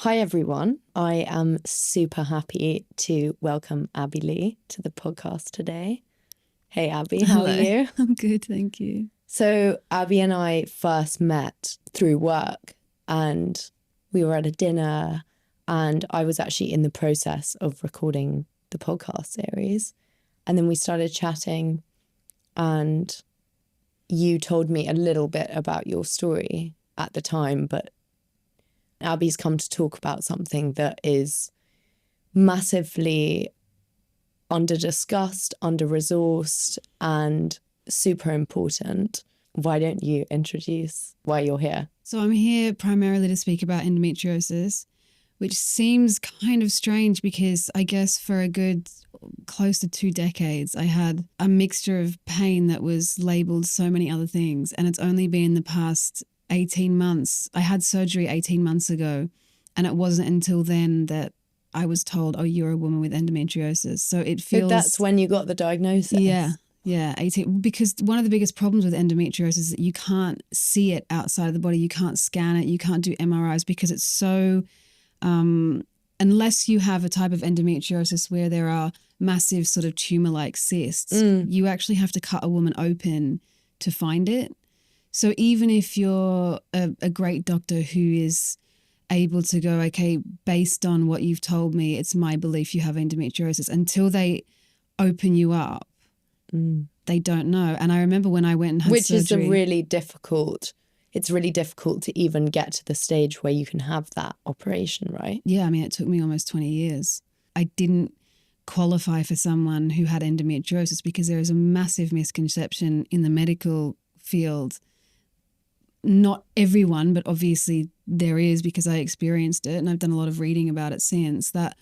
Hi, everyone. I am super happy to welcome Abbey Lee to the podcast today. Hey, Abby, how Hello. are you? I'm good, thank you. So, Abby and I first met through work, and we were at a dinner, and I was actually in the process of recording the podcast series. And then we started chatting, and you told me a little bit about your story at the time, but Abby's come to talk about something that is massively under-discussed, under-resourced, and super important. Why don't you introduce why you're here? So I'm here primarily to speak about endometriosis, which seems kind of strange because I guess for a good close to 2 decades, I had a mixture of pain that was labeled so many other things. And it's only been the past 18 months. I had surgery 18 months ago, and it wasn't until then that I was told, oh, you're a woman with endometriosis. So it feels... So that's when you got the diagnosis? Yeah, 18. Because one of the biggest problems with endometriosis is that you can't see it outside of the body. You can't scan it. You can't do MRIs because it's so... unless you have a type of endometriosis where there are massive sort of tumor-like cysts, you actually have to cut a woman open to find it. So even if you're a great doctor who is able to go, okay, based on what you've told me, it's my belief you have endometriosis, until they open you up, they don't know. And I remember when I went and had surgery. It's really difficult to even get to the stage where you can have that operation, right? Yeah, I mean, it took me almost 20 years. I didn't qualify for someone who had endometriosis because there is a massive misconception in the medical field. Not everyone, but obviously there is, because I experienced it and I've done a lot of reading about it since, that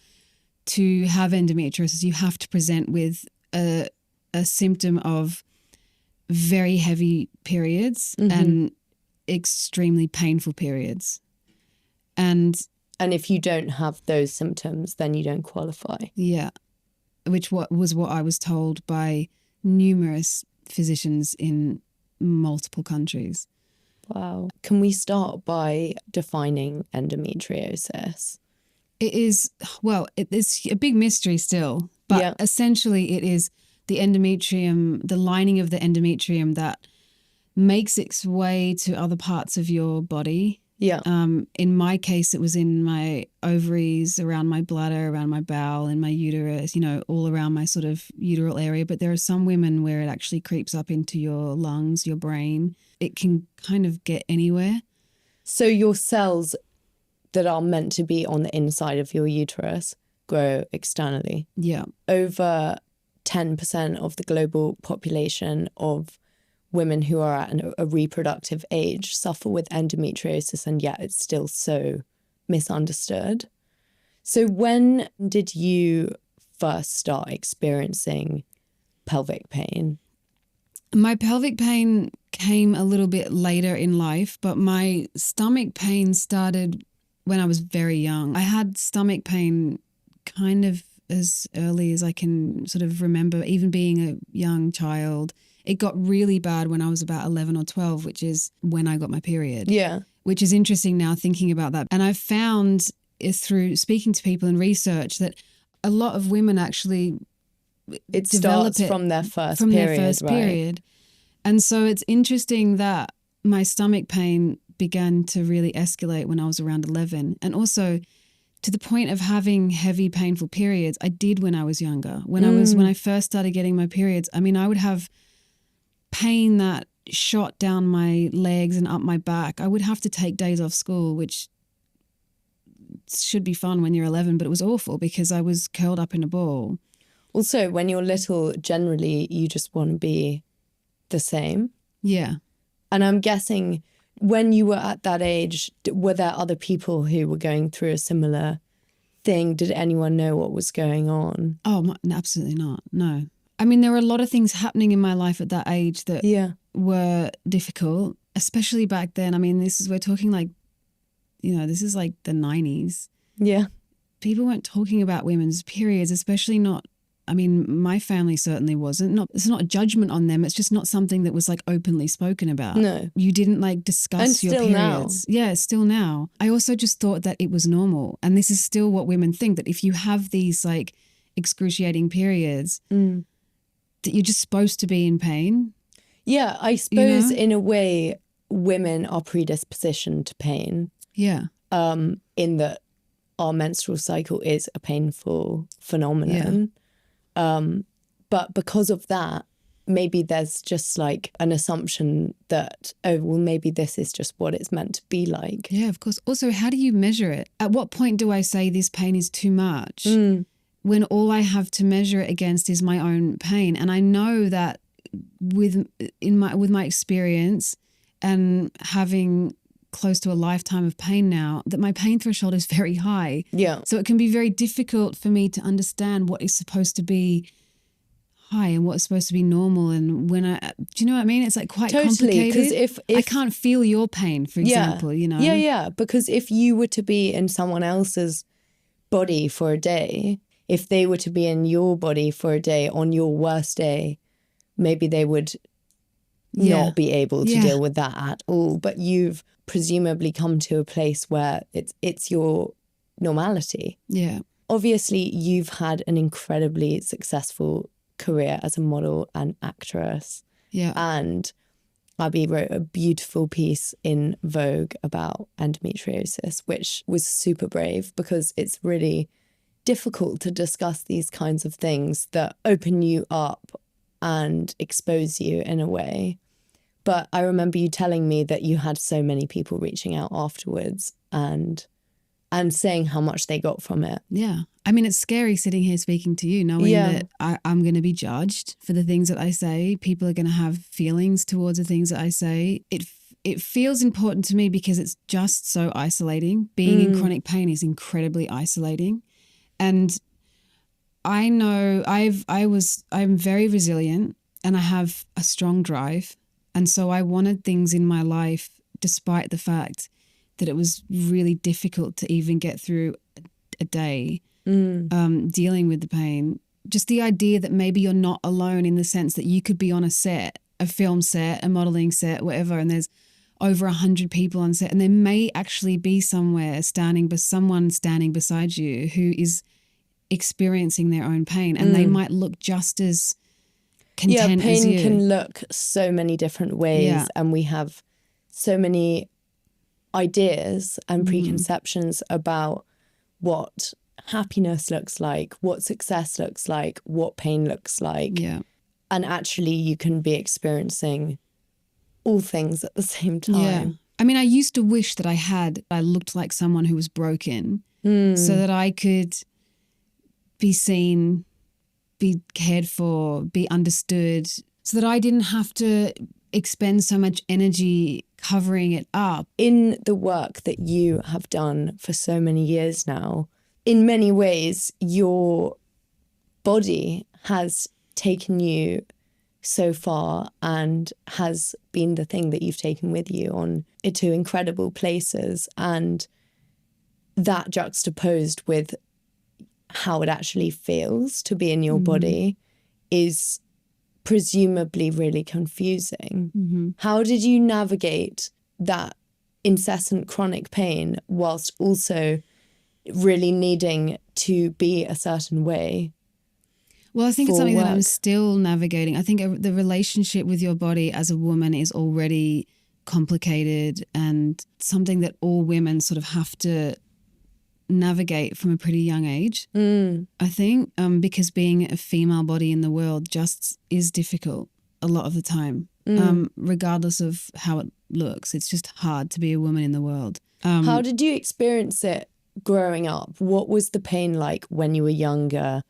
to have endometriosis, you have to present with a symptom of very heavy periods and extremely painful periods. And if you don't have those symptoms, then you don't qualify. Yeah, which was what I was told by numerous physicians in multiple countries. Wow. Can we start by defining endometriosis? It's a big mystery still, but essentially it is the endometrium, the lining of the endometrium that makes its way to other parts of your body. Yeah. In my case, it was in my ovaries, around my bladder, around my bowel, in my uterus, all around my sort of uteral area. But there are some women where it actually creeps up into your lungs, your brain. It can kind of get anywhere. So your cells that are meant to be on the inside of your uterus grow externally. Yeah. Over 10% of the global population of women who are at a reproductive age suffer with endometriosis, and yet it's still so misunderstood. So when did you first start experiencing pelvic pain? My pelvic pain came a little bit later in life, but my stomach pain started when I was very young. I had stomach pain kind of as early as I can sort of remember, even being a young child. It got really bad when I was about 11 or 12, which is when I got my period. Yeah. Which is interesting now thinking about that. And I've found through speaking to people and research that a lot of women actually it starts from their first period. And so it's interesting that my stomach pain began to really escalate when I was around 11. And also to the point of having heavy, painful periods, I did when I was younger. When I first started getting my periods, I mean, I would have pain that shot down my legs and up my back. I would have to take days off school, which should be fun when you're 11, but it was awful because I was curled up in a ball. Also, when you're little, generally, you just want to be the same. Yeah. And I'm guessing when you were at that age, were there other people who were going through a similar thing? Did anyone know what was going on? Oh, absolutely not. No. I mean, there were a lot of things happening in my life at that age that were difficult, especially back then. I mean, we're talking like, this is like the 90s. Yeah. People weren't talking about women's periods, especially not I mean, my family certainly wasn't. It's not a judgment on them. It's just not something that was like openly spoken about. No. You didn't like discuss And your still periods. Yeah, still now. I also just thought that it was normal. And this is still what women think, that if you have these like excruciating periods, that you're just supposed to be in pain. Yeah, I suppose in a way women are predispositioned to pain. Yeah. In that our menstrual cycle is a painful phenomenon. Yeah. But because of that, maybe there's just like an assumption that, oh, well, maybe this is just what it's meant to be like. Yeah, of course. Also, how do you measure it? At what point do I say this pain is too much? When all I have to measure it against is my own pain. And I know that with my experience and having close to a lifetime of pain now, that my pain threshold is very high. Yeah. So it can be very difficult for me to understand what is supposed to be high and what's supposed to be normal. And do you know what I mean? It's like quite complicated. Because if I can't feel your pain, for example, you know? Yeah. Because if you were to be in someone else's body for a day, if they were to be in your body for a day on your worst day, maybe they would not be able to deal with that at all. But you've presumably come to a place where it's your normality. Yeah. Obviously, you've had an incredibly successful career as a model and actress. Yeah. And Abbey wrote a beautiful piece in Vogue about endometriosis, which was super brave because it's really difficult to discuss these kinds of things that open you up and expose you in a way. But I remember you telling me that you had so many people reaching out afterwards and saying how much they got from it. Yeah. I mean, it's scary sitting here speaking to you, knowing that I'm going to be judged for the things that I say. People are going to have feelings towards the things that I say. It feels important to me because it's just so isolating. Being in chronic pain is incredibly isolating. And I know I'm very resilient and I have a strong drive. And so I wanted things in my life, despite the fact that it was really difficult to even get through a day dealing with the pain. Just the idea that maybe you're not alone in the sense that you could be on a set, a film set, a modeling set, whatever, and there's over 100 people on set, and there may actually be someone standing beside you who is experiencing their own pain, and they might look just as content as you. Pain can look so many different ways, and we have so many ideas and preconceptions about what happiness looks like, what success looks like, what pain looks like. Yeah. And actually you can be experiencing all things at the same time. Yeah. I mean, I used to wish that I looked like someone who was broken so that I could be seen, be cared for, be understood, so that I didn't have to expend so much energy covering it up. In the work that you have done for so many years now, in many ways, your body has taken you so far and has been the thing that you've taken with you on to incredible places. And that juxtaposed with how it actually feels to be in your body is presumably really confusing. How did you navigate that incessant chronic pain whilst also really needing to be a certain way? Well, I think it's something that I'm still navigating. I think the relationship with your body as a woman is already complicated and something that all women sort of have to navigate from a pretty young age, I think, because being a female body in the world just is difficult a lot of the time, regardless of how it looks. It's just hard to be a woman in the world. How did you experience it growing up? What was the pain like when you were younger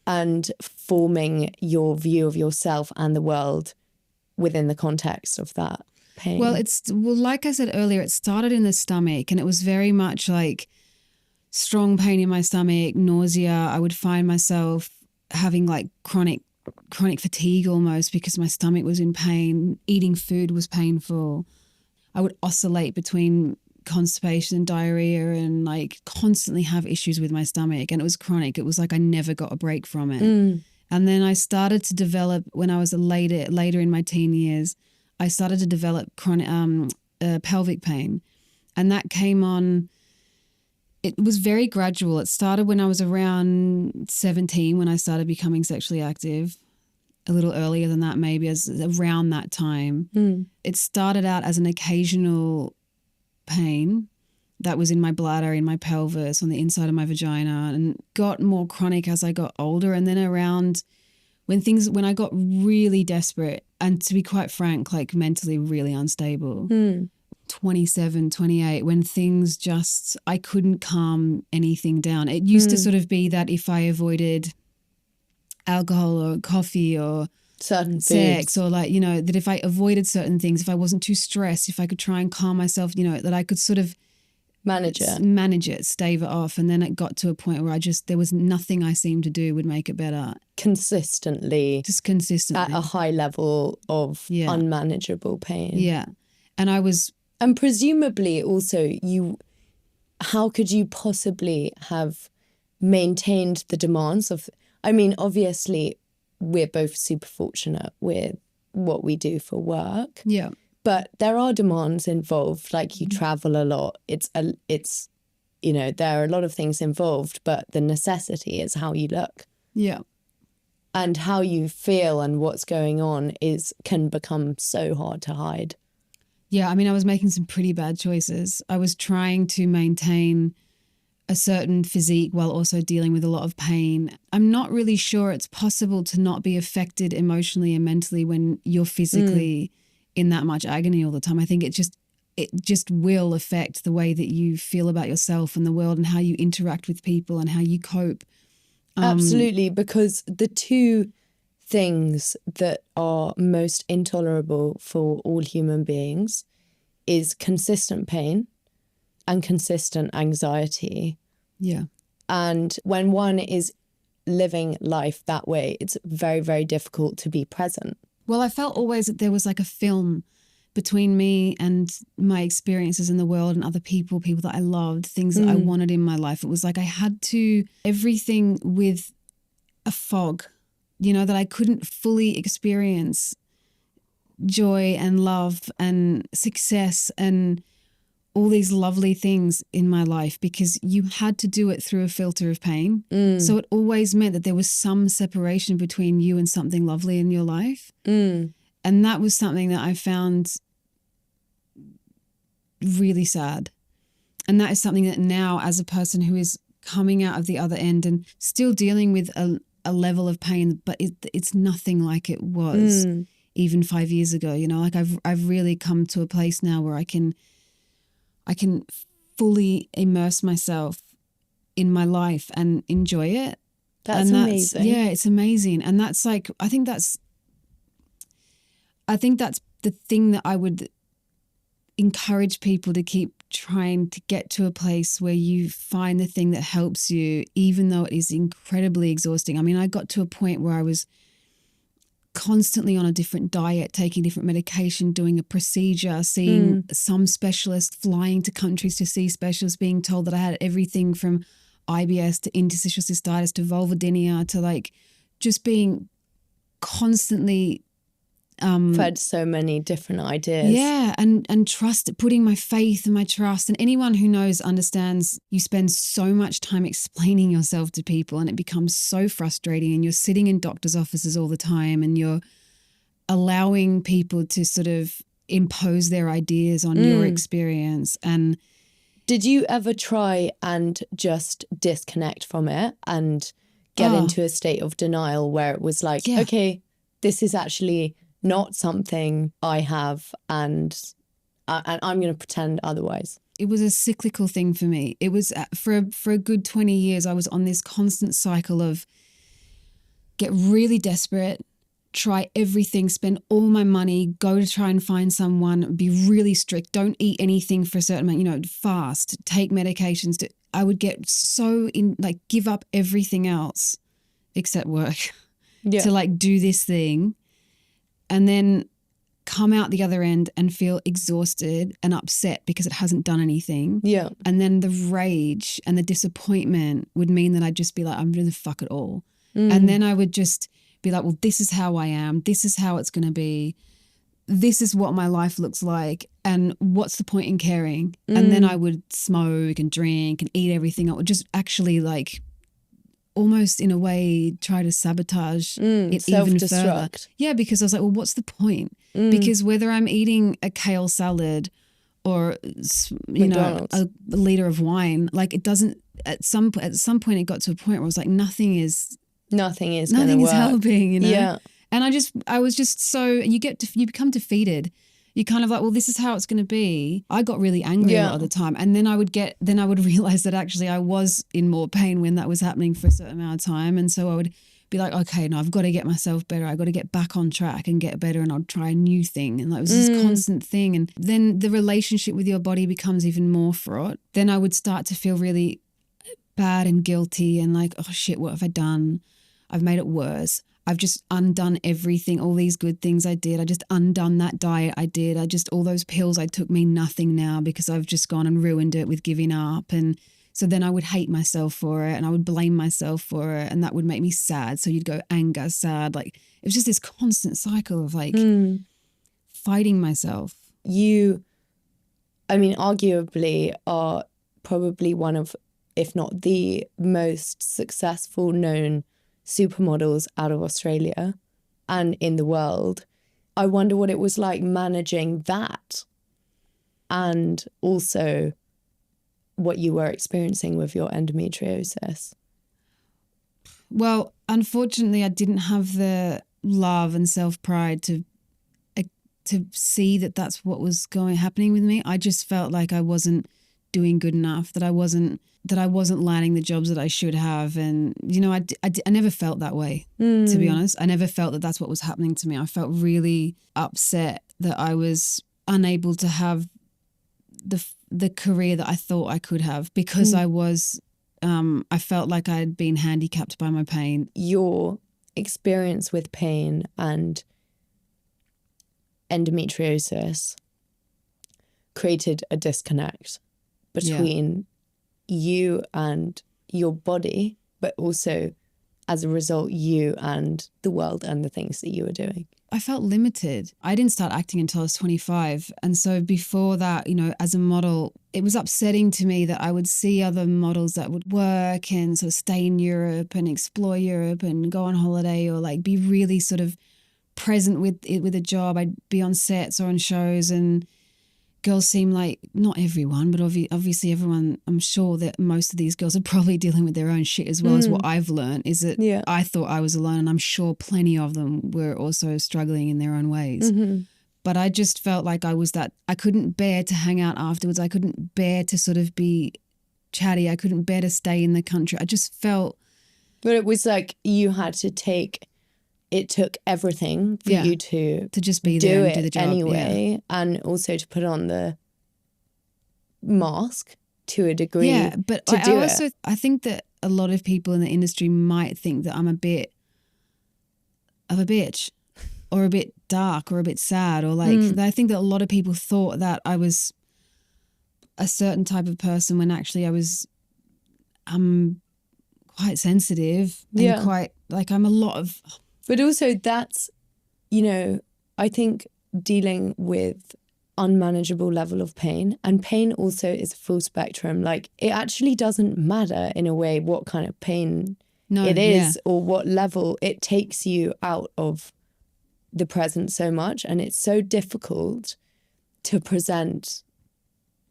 and forming your view of yourself and the world within the context of that pain? Well, like I said earlier, it started in the stomach, and it was very much like strong pain in my stomach, nausea. I would find myself having like chronic fatigue almost because my stomach was in pain. Eating food was painful. I would oscillate between constipation and diarrhea and like constantly have issues with my stomach, and it was chronic. It was like I never got a break from it. And then I started to develop, when I was later in my teen years, I started to develop chronic pelvic pain. And that came on, it was very gradual. It started when I was around 17, when I started becoming sexually active. A little earlier than that, maybe, as around that time. It started out as an occasional pain that was in my bladder, in my pelvis, on the inside of my vagina, and got more chronic as I got older. And then around when I got really desperate and, to be quite frank, like mentally really unstable, 27, 28, when things just, I couldn't calm anything down. It used to sort of be that if I avoided alcohol or coffee or certain sex, foods, or like, you know, that if I avoided certain things, if I wasn't too stressed, if I could try and calm myself, you know, that I could sort of manage it, stave it off. And then it got to a point where there was nothing I seemed to do would make it better. consistently Just at a high level of unmanageable pain. Yeah. And presumably also how could you possibly have maintained the demands of, I mean, obviously we're both super fortunate with what we do for work. Yeah. But there are demands involved, like you travel a lot. It's you know, there are a lot of things involved, but the necessity is how you look. Yeah. And how you feel and what's going on can become so hard to hide. Yeah, I mean, I was making some pretty bad choices. I was trying to maintain a certain physique while also dealing with a lot of pain. I'm not really sure it's possible to not be affected emotionally and mentally when you're physically in that much agony all the time. I think it just will affect the way that you feel about yourself and the world and how you interact with people and how you cope. Absolutely, because the two things that are most intolerable for all human beings is consistent pain and consistent anxiety. Yeah. And when one is living life that way, it's very, very difficult to be present. Well, I felt always that there was like a film between me and my experiences in the world and other people that I loved, things that I wanted in my life. It was like I had to, everything with a fog, you know, that I couldn't fully experience joy and love and success and all these lovely things in my life because you had to do it through a filter of pain. So it always meant that there was some separation between you and something lovely in your life. And that was something that I found really sad. And that is something that now, as a person who is coming out of the other end and still dealing with a level of pain, but it's nothing like it was even 5 years ago. You know, like I've really come to a place now where I can fully immerse myself in my life and enjoy it. That's amazing. Yeah, it's amazing. And that's like, I think that's the thing that I would encourage people to keep trying to get to, a place where you find the thing that helps you, even though it is incredibly exhausting. I mean, I got to a point where I was constantly on a different diet, taking different medication, doing a procedure, seeing some specialist, flying to countries to see specialists, being told that I had everything from IBS to interstitial cystitis to vulvodynia to like just being constantly fed so many different ideas. Yeah, and putting my faith and my trust. And anyone who knows understands you spend so much time explaining yourself to people and it becomes so frustrating, and you're sitting in doctors' offices all the time and you're allowing people to sort of impose their ideas on your experience. And did you ever try and just disconnect from it and get into a state of denial where it was like, okay, this is actually not something I have, and I'm going to pretend otherwise? It was a cyclical thing for me. It was for a good 20 years, I was on this constant cycle of get really desperate, try everything, spend all my money, go to try and find someone, be really strict, don't eat anything for a certain amount, you know, fast, take medications. I would get so give up everything else except work to like do this thing. And then come out the other end and feel exhausted and upset because it hasn't done anything. Yeah. And then the rage and the disappointment would mean that I'd just be like, I'm going to fuck it all. And then I would just be like, well, this is how I am. This is how it's going to be. This is what my life looks like. And what's the point in caring? And then I would smoke and drink and eat everything. I would just actually like almost in a way try to sabotage it even further. Yeah, because I was like, well, what's the point? Because whether I'm eating a kale salad or, you know, a liter of wine, like it doesn't, at some point it got to a point where I was like, nothing is helping, you know? Yeah. And I was just so, you become defeated. You're kind of like, well, this is how it's going to be. I got really angry a lot of the time. And then I would realize that actually I was in more pain when that was happening for a certain amount of time. And so I would be like, okay, no, I've got to get myself better. I've got to get back on track and get better, and I'll try a new thing. And like, it was this constant thing. And then the relationship with your body becomes even more fraught. Then I would start to feel really bad and guilty and like, oh shit, what have I done? I've made it worse. I've just undone everything, all these good things I did. I just undone that diet I did. All those pills I took mean nothing now because I've just gone and ruined it with giving up. And so then I would hate myself for it and I would blame myself for it, and that would make me sad. So you'd go anger, sad. Like it was just this constant cycle of like fighting myself. Arguably are probably one of, if not the most successful known supermodels out of Australia and in the world. I wonder what it was like managing that and also what you were experiencing with your endometriosis. Well, unfortunately, I didn't have the love and self-pride to see that that's what was happening with me. I just felt like I wasn't doing good enough, that I wasn't landing the jobs that I should have. And, you know, I never felt that way, to be honest. I never felt that that's what was happening to me. I felt really upset that I was unable to have the career that I thought I could have because I felt like I had been handicapped by my pain. Your experience with pain and endometriosis created a disconnect between you and your body, but also as a result, you and the world and the things that you were doing. I felt limited. I didn't start acting until I was 25. And so before that, you know, as a model, it was upsetting to me that I would see other models that would work and sort of stay in Europe and explore Europe and go on holiday or like be really sort of present with a job. I'd be on sets or on shows, and girls seem like, not everyone, but obviously everyone, I'm sure that most of these girls are probably dealing with their own shit as well as what I've learned is that I thought I was alone, and I'm sure plenty of them were also struggling in their own ways. But I just felt like I couldn't bear to hang out afterwards. I couldn't bear to sort of be chatty. I couldn't bear to stay in the country. I just felt. But it was like you had to it took everything for you to just be there and do the job anyway, and also to put on the mask to a degree. Yeah, but I think that a lot of people in the industry might think that I'm a bit of a bitch or a bit dark or a bit sad, or like I think that a lot of people thought that I was a certain type of person when actually I'm quite sensitive and quite like I'm a lot of. But also that's, you know, I think dealing with unmanageable level of pain, and pain also is a full spectrum. Like it actually doesn't matter in a way what kind of pain it is or what level. It takes you out of the present so much, and it's so difficult to present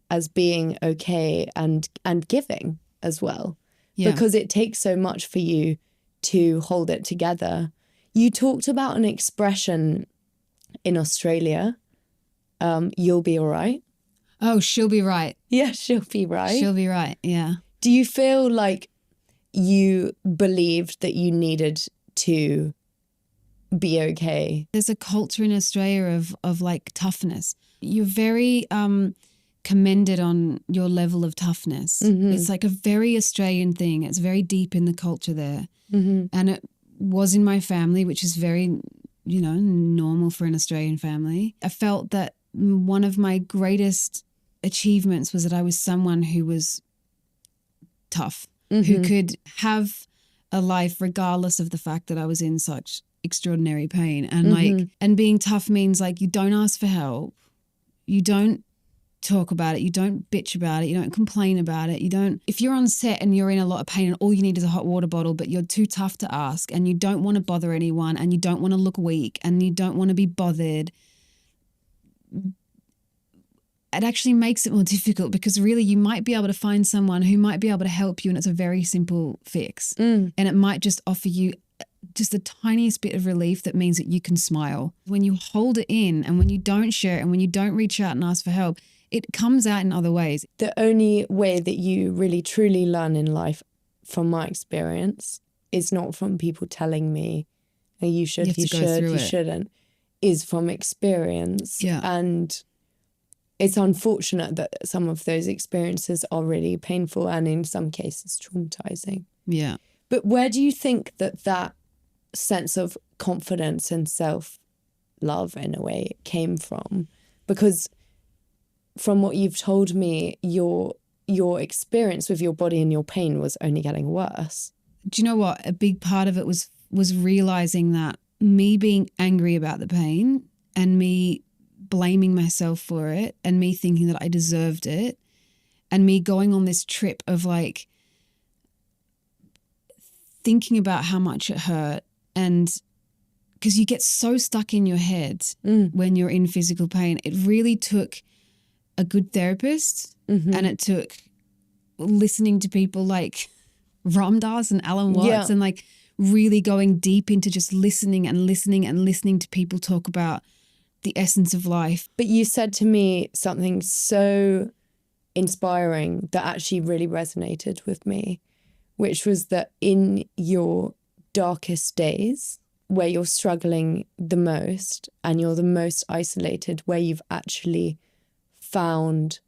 as being okay and giving as well, because it takes so much for you to hold it together. You talked about an expression in Australia, you'll be all right. Oh, she'll be right. Yeah, she'll be right. She'll be right, yeah. Do you feel like you believed that you needed to be okay? There's a culture in Australia of like toughness. You're very commended on your level of toughness. It's like a very Australian thing. It's very deep in the culture there. And it was in my family, which is very, you know, normal for an Australian family. I felt that one of my greatest achievements was that I was someone who was tough, who could have a life regardless of the fact that I was in such extraordinary pain. And like, and being tough means like you don't ask for help. You don't talk about it. You don't bitch about it. You don't complain about it. You don't, if you're on set and you're in a lot of pain and all you need is a hot water bottle, but you're too tough to ask and you don't want to bother anyone and you don't want to look weak and you don't want to be bothered, it actually makes it more difficult because really you might be able to find someone who might be able to help you and it's a very simple fix. And it might just offer you just the tiniest bit of relief that means that you can smile. When you hold it in and when you don't share it and when you don't reach out and ask for help, it comes out in other ways. The only way that you really truly learn in life, from my experience, is not from people telling me, oh, you should, you shouldn't, is from experience. Yeah. And it's unfortunate that some of those experiences are really painful and in some cases traumatizing. Yeah. But where do you think that sense of confidence and self-love in a way came from? Because from what you've told me, your experience with your body and your pain was only getting worse. Do you know what? A big part of it was realizing that me being angry about the pain and me blaming myself for it and me thinking that I deserved it and me going on this trip of like thinking about how much it hurt, and because you get so stuck in your head when you're in physical pain, it really took a good therapist and it took listening to people like Ram Dass and Alan Watts and like really going deep into just listening to people talk about the essence of life. But you said to me something so inspiring that actually really resonated with me, which was that in your darkest days, where you're struggling the most and you're the most isolated, where you've actually found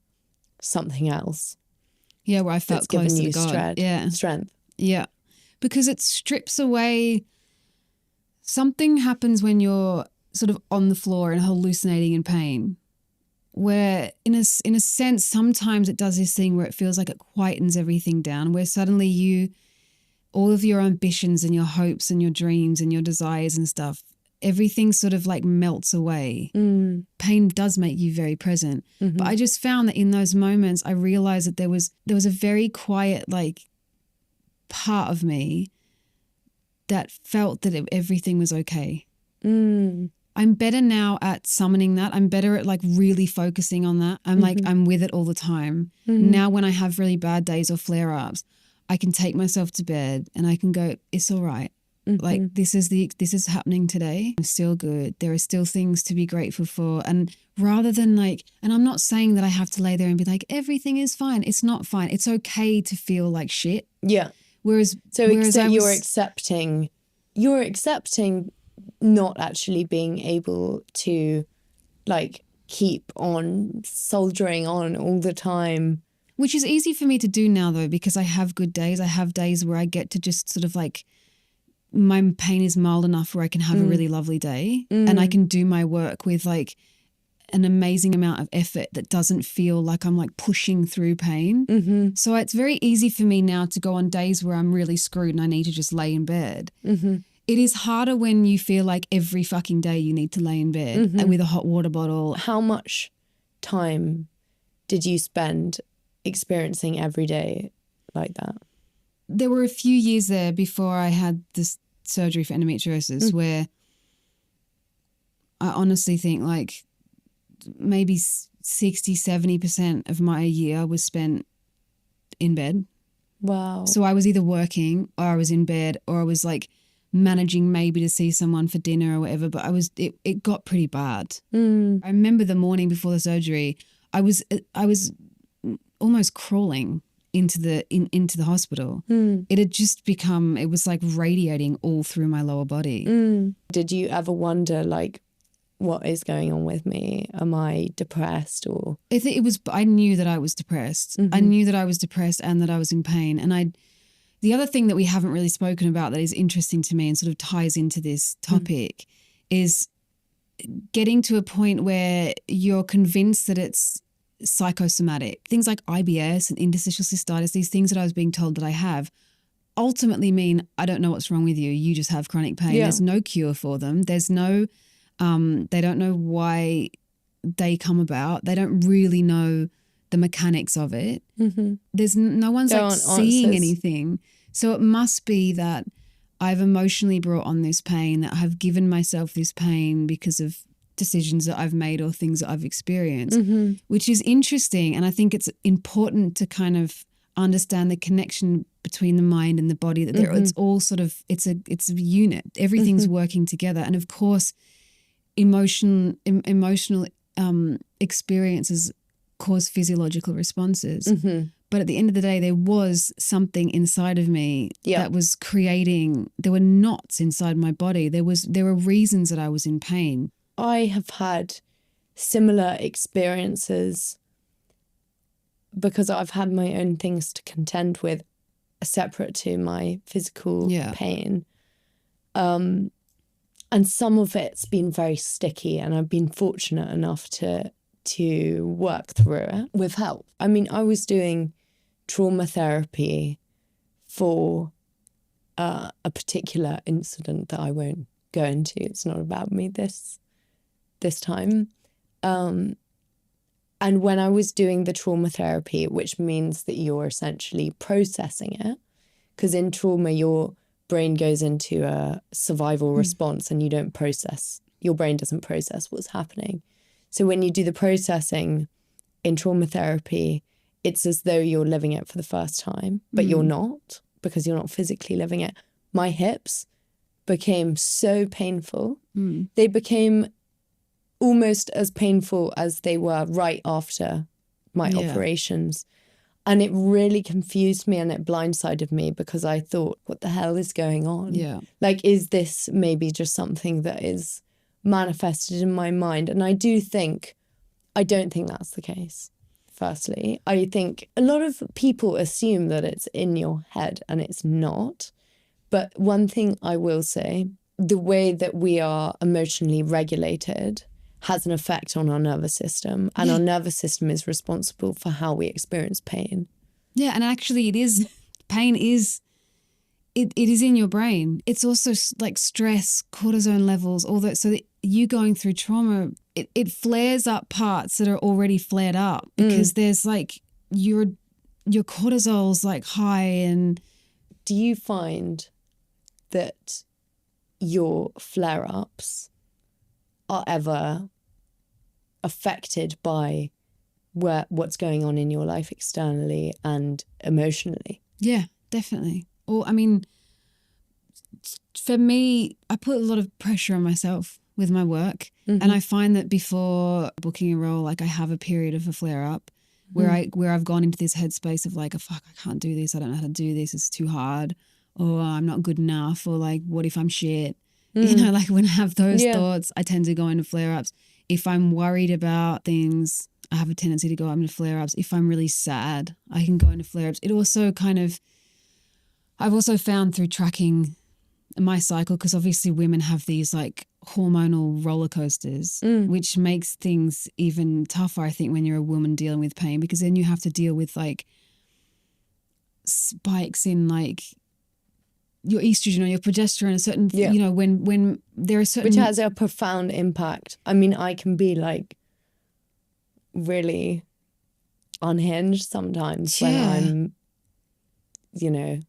something else. Yeah, where I felt close to God. Strength. Yeah, because it strips away. Something happens when you're sort of on the floor and hallucinating in pain, where in a sense, sometimes it does this thing where it feels like it quietens everything down, where suddenly all of your ambitions and your hopes and your dreams and your desires and stuff, everything sort of like melts away. Pain does make you very present. But I just found that in those moments, I realized that there was a very quiet, like, part of me that felt that everything was okay. I'm better now at summoning that. I'm better at like really focusing on that. I'm like, I'm with it all the time. Now when I have really bad days or flare-ups, I can take myself to bed and I can go, it's all right. Like this is happening today. I'm still good. There are still things to be grateful for. And rather than like, and I'm not saying that I have to lay there and be like, everything is fine. It's not fine. It's okay to feel like shit. Yeah. Whereas you're accepting not actually being able to like keep on soldiering on all the time. Which is easy for me to do now though, because I have good days. I have days where I get to just sort of like, my pain is mild enough where I can have a really lovely day and I can do my work with like an amazing amount of effort that doesn't feel like I'm like pushing through pain. So it's very easy for me now to go on days where I'm really screwed and I need to just lay in bed. It is harder when you feel like every fucking day you need to lay in bed with a hot water bottle. How much time did you spend experiencing every day like that? There were a few years there before I had this surgery for endometriosis where I honestly think like maybe 60-70% of my year was spent in bed. Wow. So I was either working or I was in bed or I was like managing maybe to see someone for dinner or whatever, but it got pretty bad. I remember the morning before the surgery, I was almost crawling into the hospital. It had just become, it was like radiating all through my lower body. Did you ever wonder like, what is going on with me? Am I depressed or? I knew that I was depressed. I knew that I was depressed and that I was in pain. And the other thing that we haven't really spoken about that is interesting to me and sort of ties into this topic is getting to a point where you're convinced that it's psychosomatic. Things like IBS and interstitial cystitis, these things that I was being told that I have, ultimately mean, I don't know what's wrong with you. You just have chronic pain. Yeah. There's no cure for them. There's no, they don't know why they come about. They don't really know the mechanics of it. Mm-hmm. There's no one's There like aren't seeing answers. anything. So it must be that I've emotionally brought on this pain, that I've given myself this pain because of decisions that I've made or things that I've experienced, Mm-hmm. which is interesting. And I think it's important to kind of understand the connection between the mind and the body, that Mm-hmm. it's all sort of, it's a unit. Everything's working together. And of course, emotional experiences cause physiological responses. Mm-hmm. But at the end of the day, there was something inside of me Yeah. that was creating, there were knots inside my body. There were reasons that I was in pain. I have had similar experiences because I've had my own things to contend with separate to my physical Yeah. pain. And some of it's been very sticky, and I've been fortunate enough to work through it with help. I mean, I was doing trauma therapy for a particular incident that I won't go into. It's not about me this time. And when I was doing the trauma therapy, which means that you're essentially processing it, because in trauma, your brain goes into a survival response and you don't process, your brain doesn't process what's happening. So when you do the processing in trauma therapy, it's as though you're living it for the first time, but you're not, because you're not physically living it. My hips became so painful. They became almost as painful as they were right after my operations. And it really confused me and it blindsided me, because I thought, what the hell is going on? Yeah. Like, is this maybe just something that is manifested in my mind? And I don't think that's the case. Firstly, I think a lot of people assume that it's in your head, and it's not. But one thing I will say, the way that we are emotionally regulated has an effect on our nervous system, and our nervous system is responsible for how we experience pain. Yeah, and actually pain is, it is in your brain. It's also like stress, cortisone levels, all that. So that you going through trauma, it flares up parts that are already flared up, because there's like your cortisol's like high. And do you find that your flare-ups are ever affected by what's going on in your life externally and emotionally? Yeah, definitely. Or I mean, for me, I put a lot of pressure on myself with my work, and I find that before booking a role, like I have a period of a flare up where I've gone into this headspace of like, oh, fuck, I can't do this. I don't know how to do this. It's too hard, or I'm not good enough, or like, what if I'm shit? You know, like when I have those thoughts, I tend to go into flare ups. If I'm worried about things, I have a tendency to go into flare ups. If I'm really sad, I can go into flare ups. It also I've also found through tracking my cycle, because obviously women have these like hormonal roller coasters, which makes things even tougher, I think, when you're a woman dealing with pain, because then you have to deal with like spikes in like your estrogen or your progesterone, a certain, you know, when there are certain... Which has a profound impact. I mean, I can be like really unhinged sometimes when I'm, you know,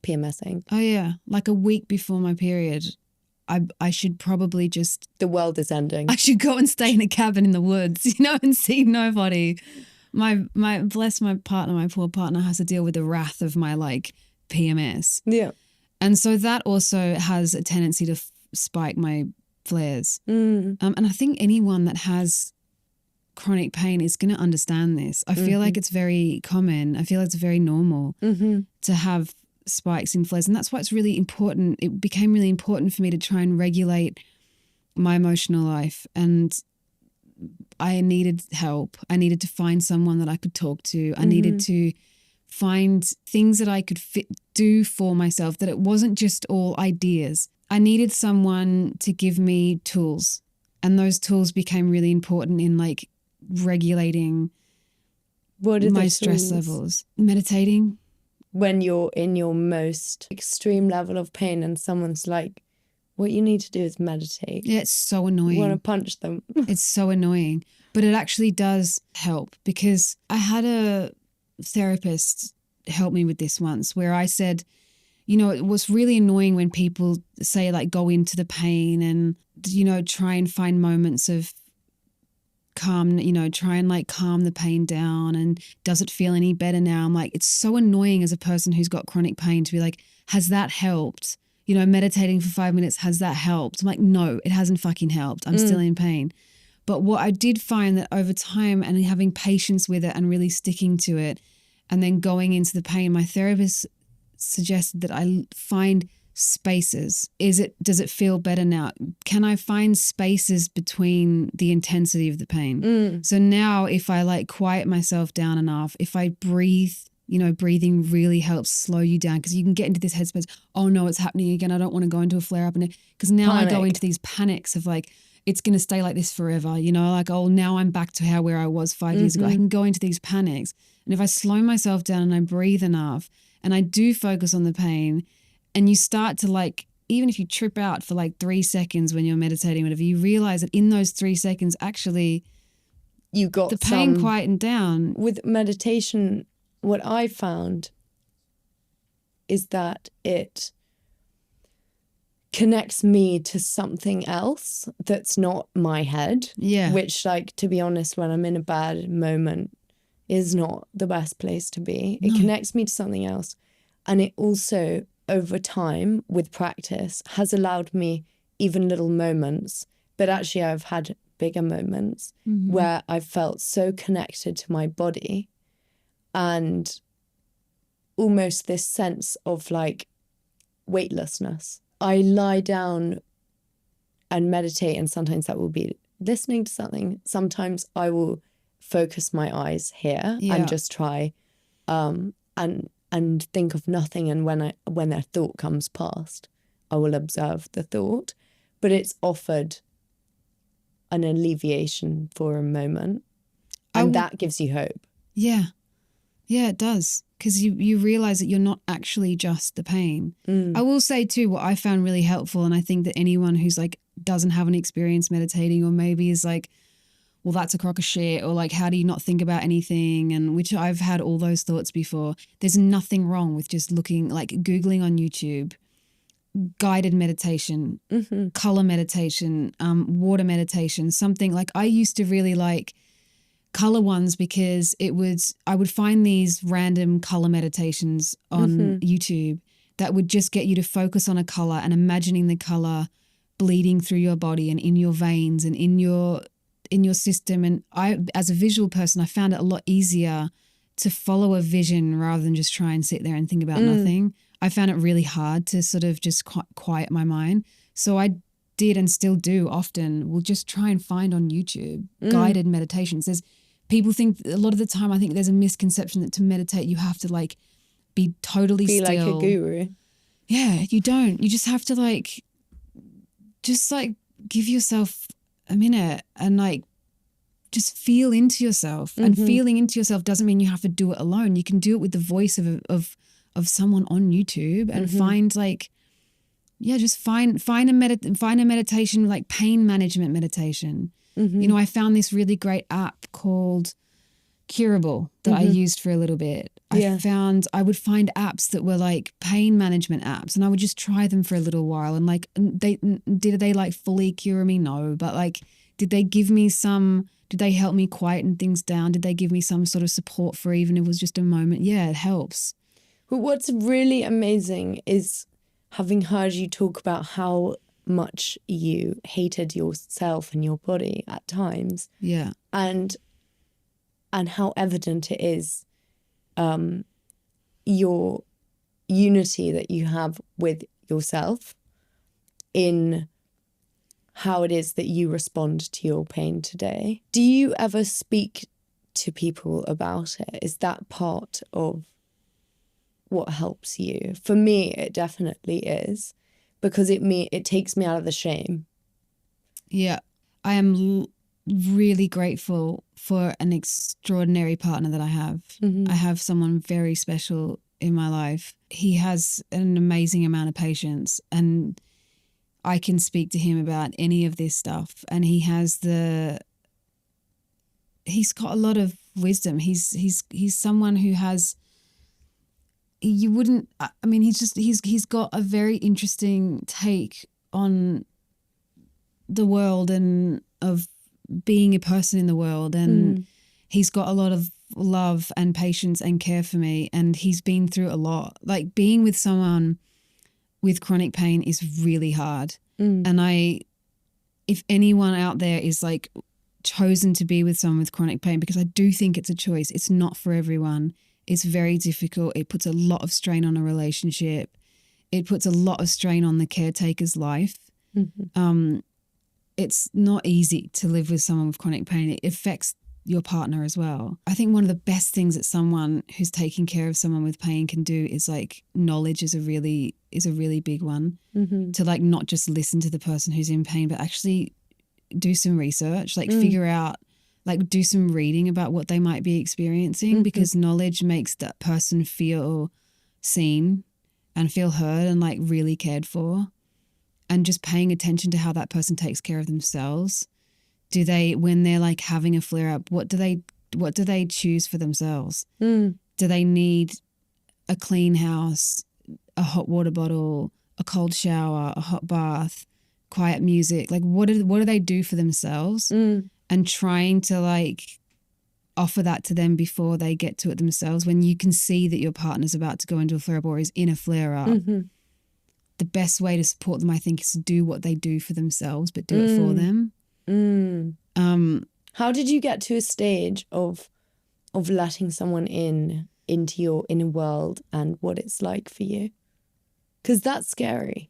PMSing. Oh yeah, like a week before my period, I should probably just... The world is ending. I should go and stay in a cabin in the woods, you know, and see nobody. My bless my partner, my poor partner has to deal with the wrath of my like PMS. Yeah. And so that also has a tendency to spike my flares. And I think anyone that has chronic pain is going to understand this. I feel like it's very common. I feel like it's very normal to have spikes in flares. And that's why it's really important. It became really important for me to try and regulate my emotional life. And I needed help. I needed to find someone that I could talk to. I needed to find things that I could do for myself, that it wasn't just all ideas. I needed someone to give me tools, and those tools became really important in like regulating my stress levels. Meditating, when you're in your most extreme level of pain and someone's like, what you need to do is meditate. Yeah, it's so You want to annoying. punch them. It's so annoying. But it actually does help, because I had a therapist help me with this once, where I said, you know, it was really annoying when people say like go into the pain and, you know, try and find moments of calm, you know, try and like calm the pain down, and does it feel any better now? I'm like, it's so annoying as a person who's got chronic pain to be like, has that helped? You know, meditating for 5 minutes, has that helped? I'm like, no, it hasn't fucking helped. I'm still in pain. But what I did find that over time, and having patience with it and really sticking to it, and then going into the pain, my therapist suggested that I find spaces. Does it feel better now? Can I find spaces between the intensity of the pain? So now if I like quiet myself down enough, if I breathe, you know, breathing really helps slow you down, because you can get into this headspace, oh no, it's happening again, I don't want to go into a flare up, and because now I go into these panics of like, it's going to stay like this forever, you know, like, oh, now I'm back to where I was 5 years ago. I can go into these panics. And if I slow myself down and I breathe enough and I do focus on the pain, and you start to like, even if you trip out for like 3 seconds when you're meditating, whatever, you realize that in those 3 seconds, actually, You got the pain quietened down. With meditation, what I found is that it connects me to something else that's not my head. Yeah. Which, like, to be honest, when I'm in a bad moment, is not the best place to be. It connects me to something else. And it also, over time, with practice, has allowed me even little moments, but actually I've had bigger moments where I've felt so connected to my body, and almost this sense of like weightlessness. I lie down and meditate, and sometimes that will be listening to something. Sometimes I will focus my eyes here and just try and think of nothing, and when a thought comes past, I will observe the thought. But it's offered an alleviation for a moment, and that gives you hope. Yeah, it does, because you realize that you're not actually just the pain. I will say too, what I found really helpful, and I think that anyone who's like doesn't have an experience meditating, or maybe is like, well, that's a crock of shit, or like, how do you not think about anything? And which I've had all those thoughts before. There's nothing wrong with just looking, like Googling on YouTube, guided meditation, color meditation, water meditation, something. Like, I used to really like color ones, because I would find these random color meditations on YouTube that would just get you to focus on a color and imagining the color bleeding through your body and in your veins and in your system. And I, as a visual person, I found it a lot easier to follow a vision rather than just try and sit there and think about nothing. I found it really hard to sort of just quiet my mind. So I did, and still do often, will just try and find on YouTube guided meditations. People think a lot of the time, I think there's a misconception that to meditate you have to like be totally still. Be like a guru. Yeah, you don't. You just have to like give yourself a minute and like just feel into yourself. And feeling into yourself doesn't mean you have to do it alone. You can do it with the voice of someone on YouTube, and find like, just find a meditation, like pain management meditation. You know, I found this really great app called Curable that I used for a little bit. I would find apps that were like pain management apps, and I would just try them for a little while. And like, did they like fully cure me? No. But like, did they help me quieten things down? Did they give me some sort of support for even if it was just a moment? Yeah, it helps. But what's really amazing is having heard you talk about how much you hated yourself and your body at times. Yeah. And how evident it is your unity that you have with yourself in how it is that you respond to your pain today. Do you ever speak to people about it? Is that part of what helps you? For me, it definitely is, because it takes me out of the shame. Yeah, I am really grateful for an extraordinary partner that I have. I have someone very special in my life. He has an amazing amount of patience, and I can speak to him about any of this stuff. And he's got a lot of wisdom. He's someone who has, he's got a very interesting take on the world and of being a person in the world. And he's got a lot of love and patience and care for me. And he's been through a lot. Like, being with someone with chronic pain is really hard. And if anyone out there is like chosen to be with someone with chronic pain, because I do think it's a choice, it's not for everyone. It's very difficult. It puts a lot of strain on a relationship. It puts a lot of strain on the caretaker's life. It's not easy to live with someone with chronic pain. It affects your partner as well. I think one of the best things that someone who's taking care of someone with pain can do is like, knowledge is a really big one. To like not just listen to the person who's in pain, but actually do some research, like figure out, like do some reading about what they might be experiencing, because knowledge makes that person feel seen and feel heard and like really cared for. And just paying attention to how that person takes care of themselves. When they're like having a flare up, what do they choose for themselves? Do they need a clean house, a hot water bottle, a cold shower, a hot bath, quiet music? Like, what do they do for themselves? And trying to like offer that to them before they get to it themselves. When you can see that your partner's about to go into a flare up or is in a flare up, the best way to support them, I think, is to do what they do for themselves, but do it for them. How did you get to a stage of letting someone into your inner world and what it's like for you? Because that's scary.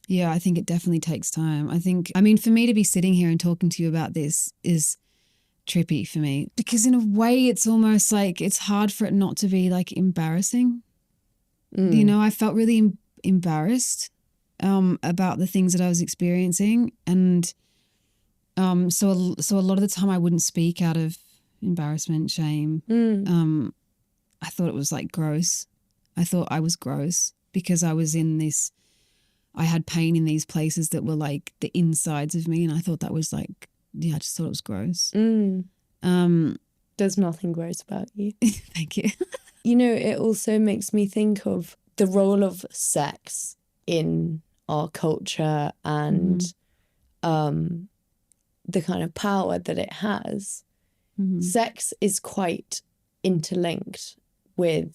Yeah, I think it definitely takes time. I mean, for me to be sitting here and talking to you about this is trippy for me, because in a way it's almost like it's hard for it not to be like embarrassing. You know, I felt really embarrassed about the things that I was experiencing. And so a lot of the time I wouldn't speak out of embarrassment, shame. I thought it was like gross. I thought I was gross because I was I had pain in these places that were like the insides of me. And I thought that was like, I just thought it was gross. There's nothing gross about you. Thank you. You know, it also makes me think of the role of sex in our culture and the kind of power that it has. Sex is quite interlinked with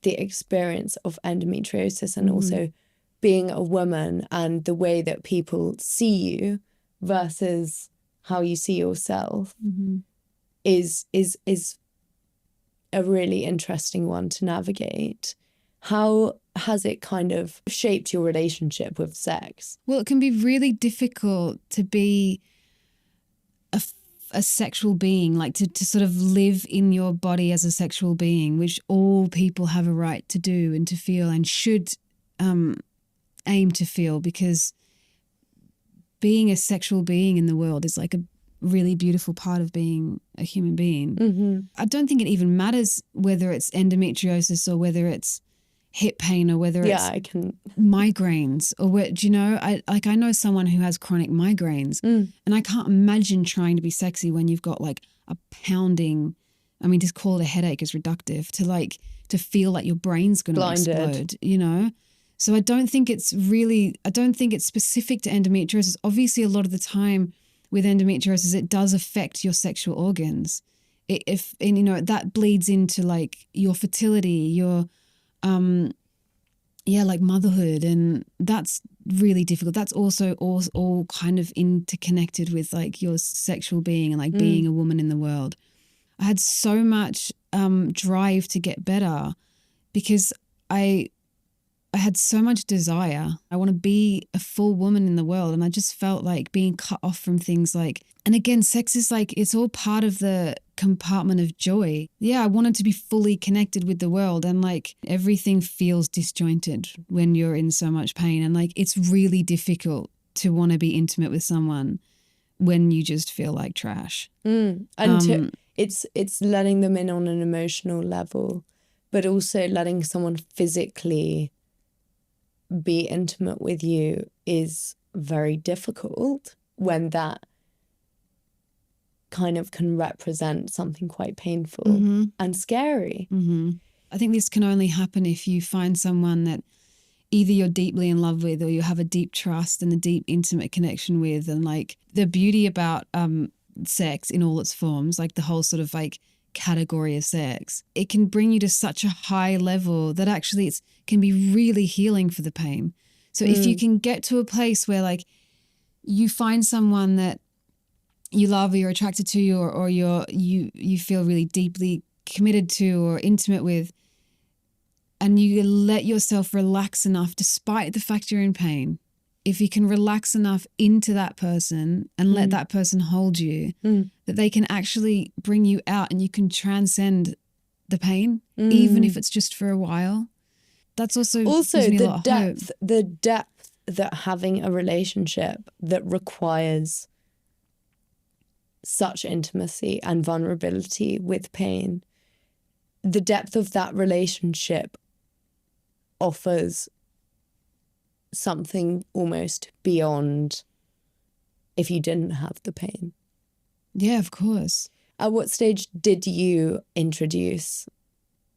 the experience of endometriosis and also being a woman and the way that people see you versus how you see yourself is a really interesting one to navigate. How has it kind of shaped your relationship with sex? Well, it can be really difficult to be a sexual being, like to sort of live in your body as a sexual being, which all people have a right to do and to feel and should aim to feel, because being a sexual being in the world is like a really beautiful part of being a human being. I don't think it even matters whether it's endometriosis or whether it's hip pain or whether it's migraines or what, you know, I know someone who has chronic migraines and I can't imagine trying to be sexy when you've got like a pounding, I mean, just call it a headache is reductive, to feel like your brain's going to explode, you know? So I don't think it's specific to endometriosis. Obviously, a lot of the time with endometriosis, it does affect your sexual organs. That bleeds into like your fertility, your like motherhood, and that's really difficult. That's also all kind of interconnected with like your sexual being and like being a woman in the world. I had so much drive to get better because I had so much desire. I want to be a full woman in the world, and I just felt like being cut off from things like, and again, sex is like, it's all part of the compartment of joy. Yeah, I wanted to be fully connected with the world, and like everything feels disjointed when you're in so much pain, and like it's really difficult to want to be intimate with someone when you just feel like trash. It's letting them in on an emotional level but also letting someone physically be intimate with you is very difficult when that kind of can represent something quite painful and scary. I think this can only happen if you find someone that either you're deeply in love with or you have a deep trust and a deep intimate connection with. And like the beauty about sex in all its forms, like the whole sort of like category of sex, it can bring you to such a high level that actually it can be really healing for the pain. So if you can get to a place where like you find someone that you love or you're attracted to or you feel really deeply committed to or intimate with, and you let yourself relax enough despite the fact you're in pain, if you can relax enough into that person and let that person hold you, that they can actually bring you out and you can transcend the pain, even if it's just for a while. That's also gives me a lot of hope. The depth that having a relationship that requires such intimacy and vulnerability with pain, the depth of that relationship offers something almost beyond if you didn't have the pain. Yeah, of course. At what stage did you introduce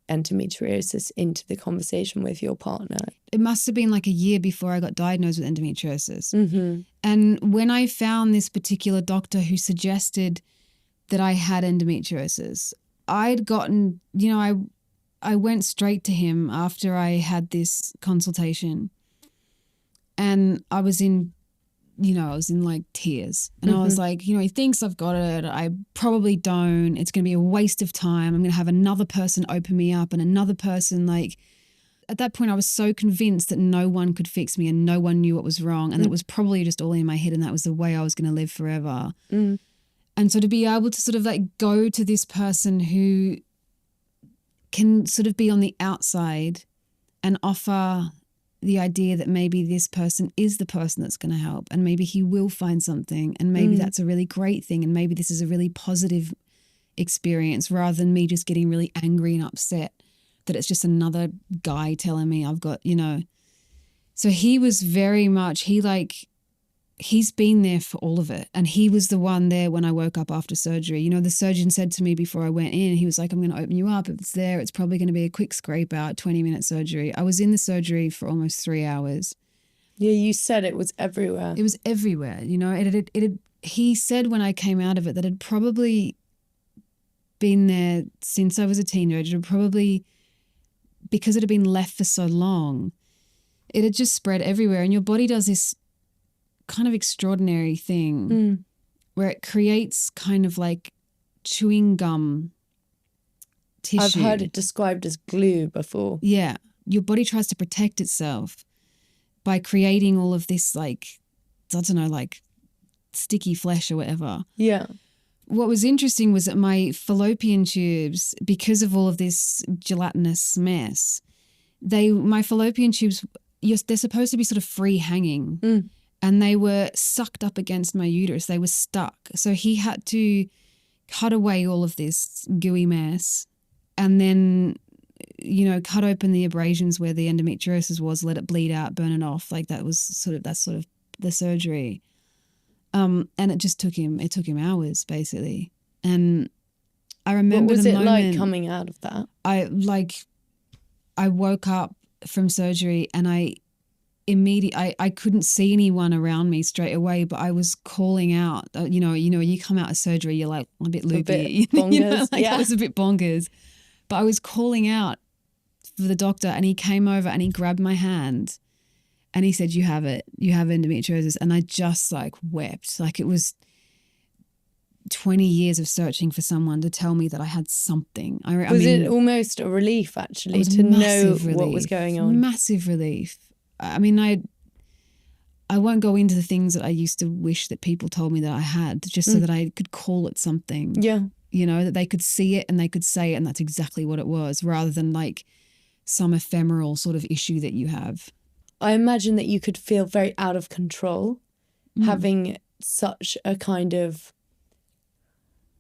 endometriosis into the conversation with your partner? It must have been like a year before I got diagnosed with endometriosis. And when I found this particular doctor who suggested that I had endometriosis, I'd gotten, I went straight to him after I had this consultation, and I was in like tears, and I was like, he thinks I've got it. I probably don't. It's going to be a waste of time. I'm going to have another person open me up and another person like, at that point I was so convinced that no one could fix me and no one knew what was wrong. And that it was probably just all in my head and that was the way I was going to live forever. And so to be able to sort of like go to this person who can sort of be on the outside and offer the idea that maybe this person is the person that's going to help and maybe he will find something and maybe that's a really great thing and maybe this is a really positive experience rather than me just getting really angry and upset that it's just another guy telling me I've got, So he was very much, he's been there for all of it. And he was the one there when I woke up after surgery. The surgeon said to me before I went in, he was like, I'm going to open you up. If it's there, it's probably going to be a quick scrape out, 20-minute surgery. I was in the surgery for almost 3 hours. Yeah, you said it was everywhere. It was everywhere. He said when I came out of it that it had probably been there since I was a teenager. It had probably, because it had been left for so long, it had just spread everywhere. And your body does this kind of extraordinary thing where it creates kind of like chewing gum tissue. I've heard it described as glue before. Yeah. Your body tries to protect itself by creating all of this like sticky flesh or whatever. Yeah. What was interesting was that my fallopian tubes, because of all of this gelatinous mess, my fallopian tubes, they're supposed to be sort of free hanging. And they were sucked up against my uterus. They were stuck. So he had to cut away all of this gooey mess and then, cut open the abrasions where the endometriosis was, let it bleed out, burn it off. Like that's sort of the surgery. And it took him hours basically. And I remember what was the it moment like coming out of that? I woke up from surgery and I couldn't see anyone around me straight away, but I was calling out, you come out of surgery, you're like a bit loopy. A bit bonkers. I was a bit bonkers, but I was calling out for the doctor and he came over and he grabbed my hand and he said, you have it, you have endometriosis. And I just like wept. Like it was 20 years of searching for someone to tell me that I had something. Was it almost a relief actually to know what was going on? Massive relief. I mean, I won't go into the things that I used to wish that people told me that I had, just so that I could call it something. Yeah. That they could see it and they could say it and that's exactly what it was, rather than like some ephemeral sort of issue that you have. I imagine that you could feel very out of control having such a kind of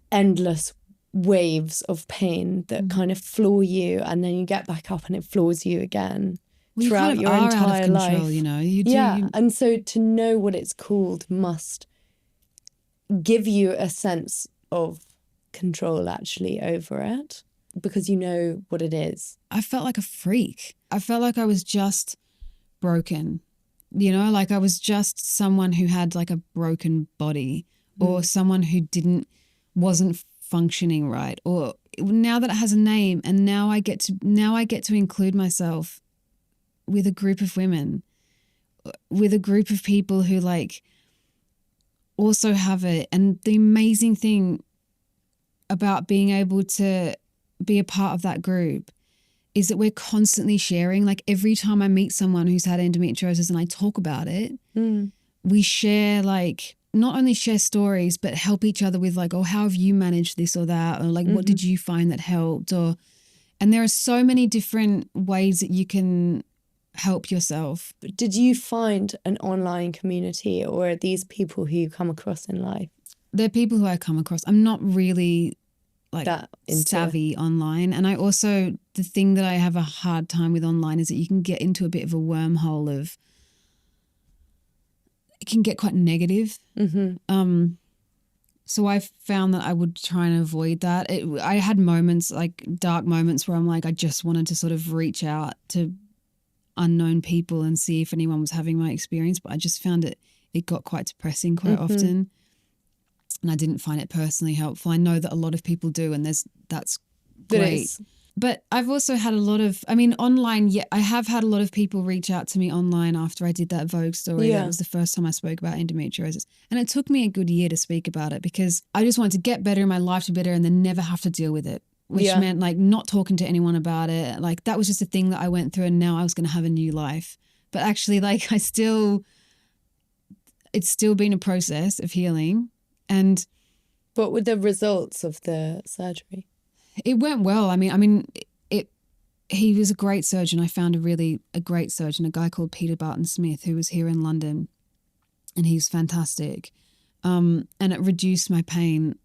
endless waves of pain that kind of floor you, and then you get back up and it floors you again throughout your entire life. You know, and so to know what it's called must give you a sense of control actually over it, because you know what it is. I felt like a freak. I felt like I was just broken, you know, like I was just someone who had like a broken body, or someone who wasn't functioning right. Or now that it has a name, and now I get to include myself with a group of women, with a group of people who like also have it. And the amazing thing about being able to be a part of that group is that we're constantly sharing. Like every time I meet someone who's had endometriosis and I talk about it, we share, like not only share stories, but help each other with like, oh, how have you managed this or that? Or like, what did you find that helped? And there are so many different ways that you can help yourself. Did you find an online community, or are these people who you come across in life? They're people who I come across. I'm not really like that savvy online. And I also, the thing that I have a hard time with online is that you can get into a bit of a wormhole of, it can get quite negative. So I found that I would try and avoid that. I had moments, like dark moments, where I'm like, I just wanted to sort of reach out to unknown people and see if anyone was having my experience, but I just found it got quite depressing quite often, and I didn't find it personally helpful. I know that a lot of people do, and that's great. But I've also had a lot of, I mean, online, I have had a lot of people reach out to me online after I did that Vogue story. That was the first time I spoke about endometriosis. And it took me a good year to speak about it, because I just wanted to get better in my life, to better, and then never have to deal with it, which meant like not talking to anyone about it. Like that was just a thing that I went through, and now I was going to have a new life. But actually, like it's still been a process of healing. And what were the results of the surgery? It went well. I mean, he was a great surgeon. I found a great surgeon, a guy called Peter Barton Smith, who was here in London, and he's fantastic. And it reduced my pain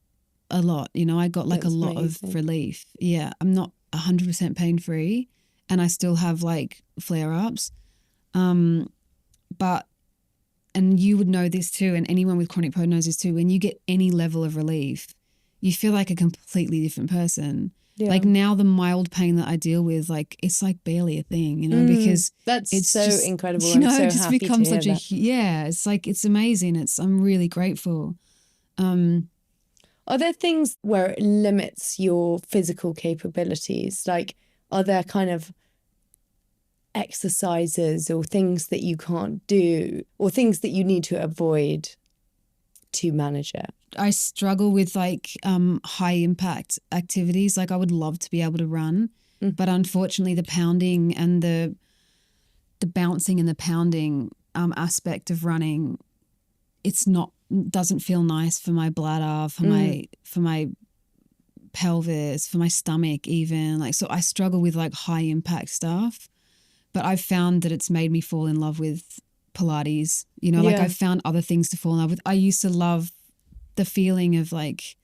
a lot. You know, I got like a lot of relief. Yeah, I'm not 100% pain free, and I still have like flare ups. But, and you would know this too, and anyone with chronic pain knows this too, when you get any level of relief, you feel like a completely different person. Yeah. Like now the mild pain that I deal with, like it's like barely a thing, you know, because that's it's so just, incredible. You know, I'm so it just happy becomes to hear such that. it's like, it's amazing. I'm really grateful. Are there things where it limits your physical capabilities? Like, are there kind of exercises or things that you can't do, or things that you need to avoid to manage it? I struggle with like high impact activities. Like I would love to be able to run, but unfortunately the pounding and the bouncing and the pounding aspect of running, doesn't feel nice for my bladder, for my pelvis, for my stomach even. Like, so I struggle with like high impact stuff, but I've found that it's made me fall in love with Pilates, you know, like I've found other things to fall in love with. I used to love the feeling of like,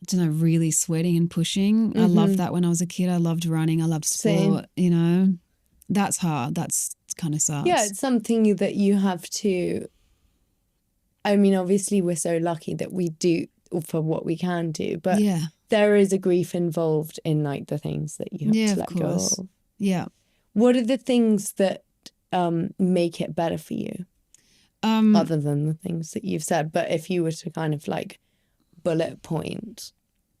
I don't know, really sweating and pushing. I loved that when I was a kid. I loved running. I loved sport. You know, that's hard. That's kind of sucks. Yeah, it's something that you have to, I mean, obviously we're so lucky that we do for what we can do, but there is a grief involved in like the things that you have to let go of. Yeah. What are the things that make it better for you? Other than the things that you've said, but if you were to kind of like bullet point.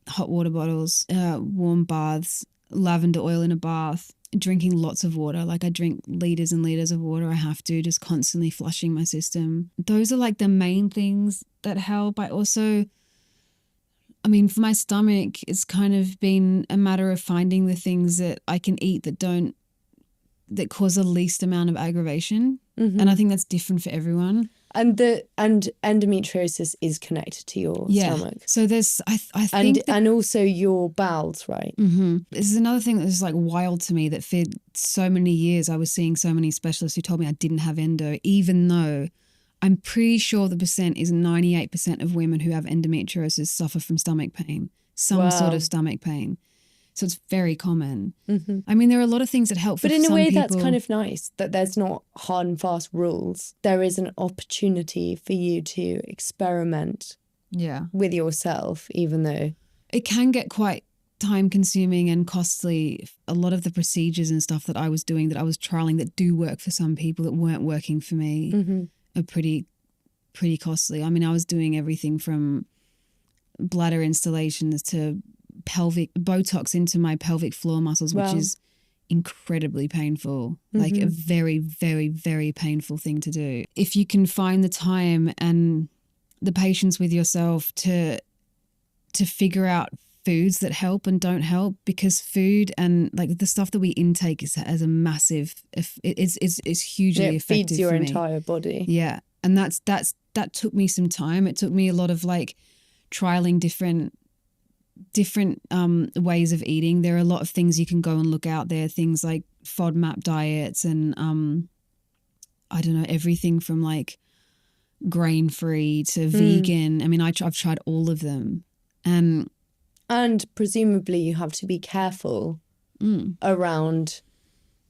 Hot water bottles, warm baths, lavender oil in a bath, drinking lots of water. Like I drink liters and liters of water. I have to, just constantly flushing my system. Those are like the main things that help. I mean, for my stomach, it's kind of been a matter of finding the things that I can eat that cause the least amount of aggravation. And I think that's different for everyone. And endometriosis is connected to your stomach. So there's, I think, and also your bowels, right? This is another thing that is like wild to me, that for so many years I was seeing so many specialists who told me I didn't have endo, even though I'm pretty sure the percent is 98% of women who have endometriosis suffer from stomach pain. some sort Wow. of stomach pain. So it's very common. Mm-hmm. I mean, there are a lot of things that help for But in a some way, people. that's kind of nice that there's not hard and fast rules. There is an opportunity for you to experiment with yourself, even though it can get quite time consuming and costly. A lot of the procedures and stuff that I was doing, that I was trialing, that do work for some people that weren't working for me, are pretty costly. I mean, I was doing everything from bladder installations to pelvic Botox into my pelvic floor muscles, which is incredibly painful, like a very, very, very painful thing to do. If you can find the time and the patience with yourself to figure out foods that help and don't help, because food and like the stuff that we intake has a massive, it's hugely effective. It feeds your for entire body. Yeah, and that took me some time. It took me a lot of like trialing different ways of eating. There are a lot of things you can go and look out there, things like FODMAP diets and I don't know, everything from like grain free to vegan. I mean, I've tried all of them, and presumably you have to be careful around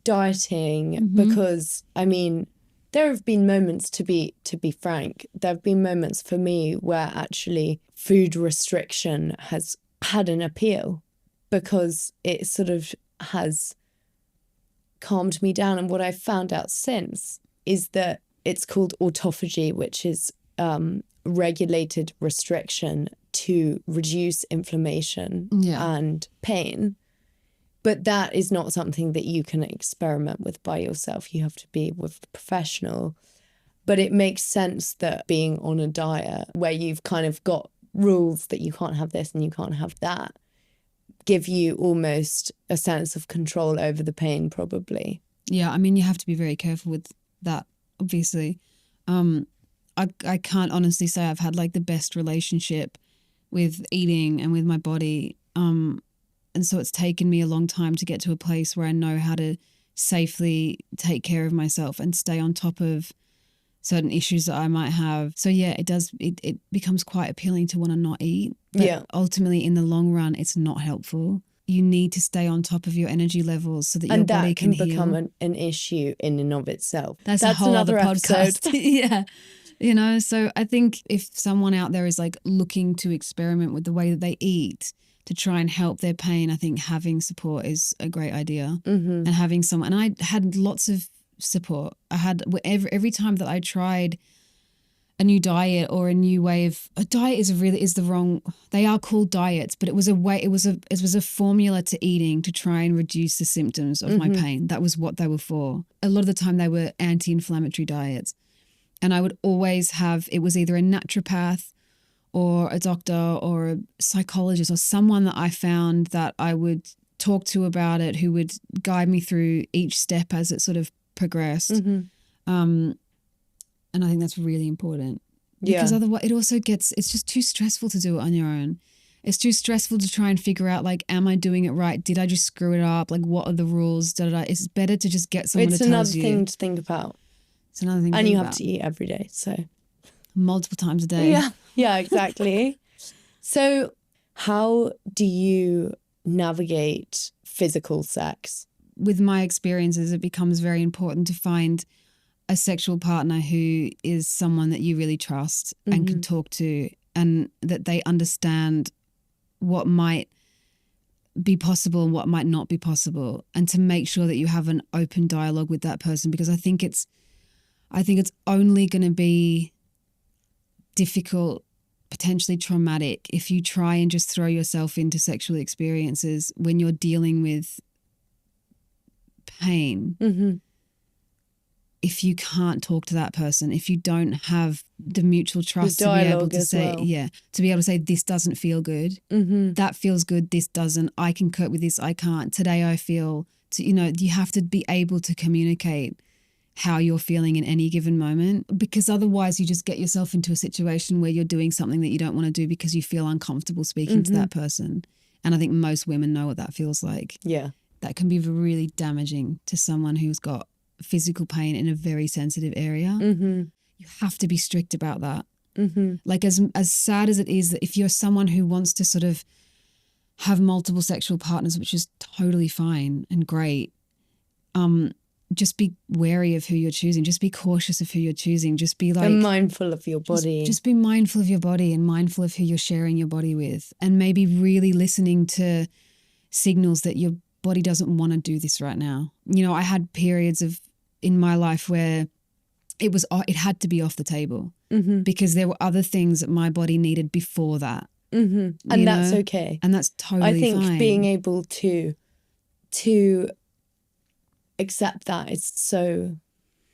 dieting because I mean, there have been moments, to be frank, there have been moments for me where actually food restriction has had an appeal because it sort of has calmed me down. And what I've found out since is that it's called autophagy, which is regulated restriction to reduce inflammation and pain. But that is not something that you can experiment with by yourself. You have to be with a professional. But it makes sense that being on a diet where you've kind of got rules that you can't have this and you can't have that give you almost a sense of control over the pain, probably. Yeah, I mean, you have to be very careful with that, obviously. I can't honestly say I've had like the best relationship with eating and with my body. And so it's taken me a long time to get to a place where I know how to safely take care of myself and stay on top of certain issues that I might have. So yeah, it becomes quite appealing to want to not eat. But ultimately in the long run, it's not helpful. You need to stay on top of your energy levels so that your body can heal. And that can become an issue in and of itself. That's a whole another other podcast. Episode. Yeah. You know, so I think if someone out there is like looking to experiment with the way that they eat to try and help their pain, I think having support is a great idea. And having someone, and I had lots of support. I had every time that I tried a new diet or a new way of a diet is the wrong, they are called diets, but it was a formula to eating to try and reduce the symptoms of my pain. That was what they were for. A lot of the time they were anti-inflammatory diets. And I would always have, it was either a naturopath or a doctor or a psychologist or someone that I found that I would talk to about it, who would guide me through each step as it sort of progressed. And I think that's really important because otherwise it's just too stressful to do it on your own. It's too stressful to try and figure out, like, am I doing it right? Did I just screw it up? Like, what are the rules? It's better to just get someone to tell you. It's another thing to think about. It's another thing. And you have to eat every day, so multiple times a day. Yeah, exactly. So how do you navigate physical sex? With my experiences, it becomes very important to find a sexual partner who is someone that you really trust and can talk to, and that they understand what might be possible and what might not be possible, and to make sure that you have an open dialogue with that person, because I think it's only going to be difficult, potentially traumatic, if you try and just throw yourself into sexual experiences when you're dealing with pain. If you can't talk to that person, if you don't have the mutual trust to be able to say, to be able to say, this doesn't feel good, that feels good, this doesn't, I can cope with this, I can't, today I feel, you have to be able to communicate how you're feeling in any given moment, because otherwise you just get yourself into a situation where you're doing something that you don't want to do because you feel uncomfortable speaking to that person. And I think most women know what that feels like. Yeah. That can be really damaging to someone who's got physical pain in a very sensitive area. You have to be strict about that. Like as sad as it is, that if you're someone who wants to sort of have multiple sexual partners, which is totally fine and great. Just be wary of who you're choosing. Just be cautious of who you're choosing. Just be like, and mindful of your body. Just be mindful of your body and mindful of who you're sharing your body with, and maybe really listening to signals that your body doesn't want to do this right now. You know, I had periods in my life where it had to be off the table because there were other things that my body needed before that. And that's okay. And that's totally I think fine. being able to accept that is so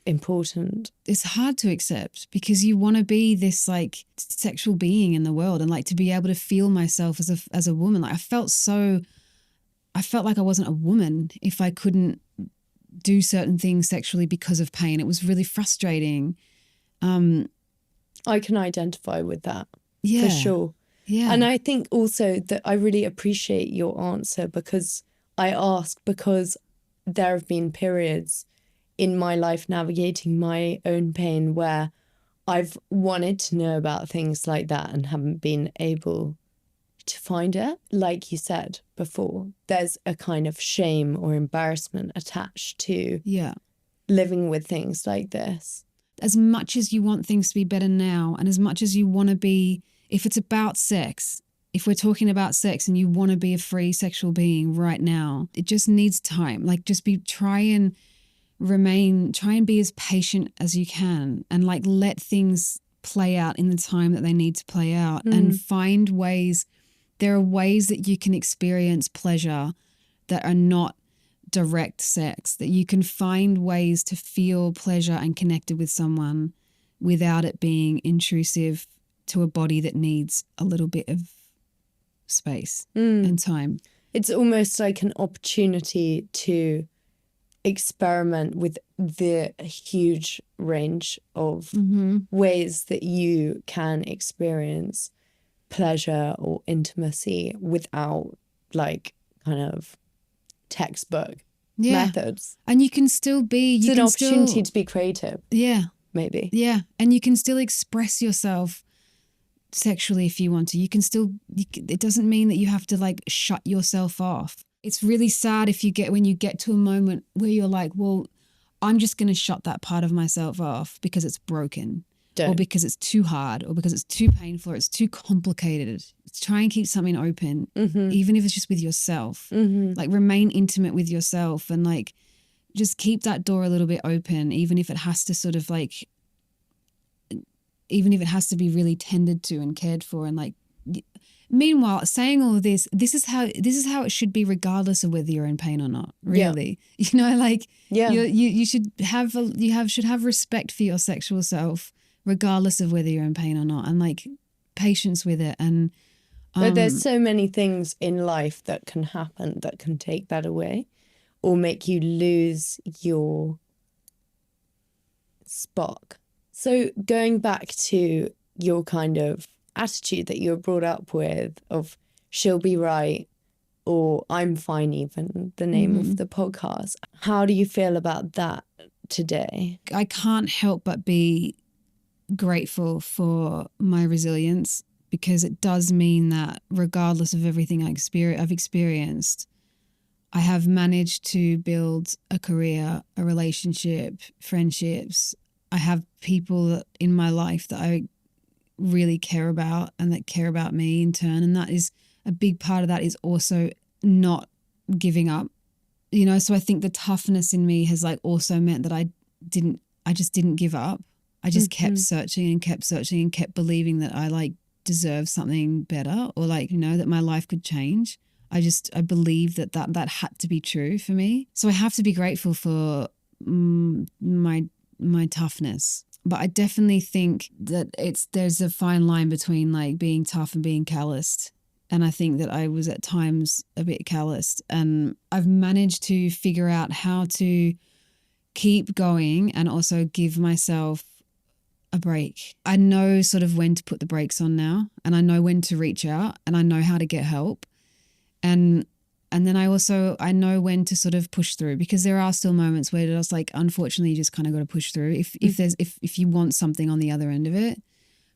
important. It's hard to accept because you want to be this like sexual being in the world, and like to be able to feel myself as a woman. Like I felt like I wasn't a woman if I couldn't do certain things sexually because of pain. It was really frustrating. I can identify with that for sure. Yeah. And I think also that I really appreciate your answer, because I ask because there have been periods in my life navigating my own pain where I've wanted to know about things like that and haven't been able to find it. Like you said before, there's a kind of shame or embarrassment attached to living with things like this. As much as you want things to be better now, and as much as you want to be, if it's about sex, if we're talking about sex and you want to be a free sexual being right now, it just needs time. Like just try and be as patient as you can, and like let things play out in the time that they need to play out, and find ways. There are ways that you can experience pleasure that are not direct sex, that you can find ways to feel pleasure and connected with someone without it being intrusive to a body that needs a little bit of space and time. It's almost like an opportunity to experiment with the huge range of ways that you can experience pleasure or intimacy without like kind of textbook methods. And you can still be... It's an opportunity to be creative. Yeah. Maybe. Yeah. And you can still express yourself sexually if you want to. You can still... It doesn't mean that you have to like shut yourself off. It's really sad when you get to a moment where you're like, well, I'm just going to shut that part of myself off because it's broken. Or because it's too hard, or because it's too painful, or it's too complicated. Try and keep something open, even if it's just with yourself. Like remain intimate with yourself, and like just keep that door a little bit open, even if it has to sort of like, even if it has to be really tended to and cared for. And like, meanwhile, saying all of this is how it should be, regardless of whether you're in pain or not. Really, you know, like you should have respect for your sexual self, regardless of whether you're in pain or not, and like patience with it. And but there's so many things in life that can happen that can take that away or make you lose your spark. So going back to your kind of attitude that you were brought up with of she'll be right, or I'm fine, even the name of the podcast, how do you feel about that today? I can't help but be grateful for my resilience, because it does mean that regardless of everything I've experienced, I have managed to build a career, a relationship, friendships. I have people in my life that I really care about and that care about me in turn. And that is a big part of that, is also not giving up, you know? So I think the toughness in me has like also meant that I just didn't give up. I just kept searching and kept searching and kept believing that I like deserved something better, or like, you know, that my life could change. I believe that had to be true for me. So I have to be grateful for my toughness. But I definitely think that there's a fine line between like being tough and being calloused. And I think that I was at times a bit calloused, and I've managed to figure out how to keep going and also give myself a break. I know sort of when to put the brakes on now, and I know when to reach out, and I know how to get help. And then I know when to sort of push through, because there are still moments where it's like, unfortunately, you just kind of got to push through if you want something on the other end of it.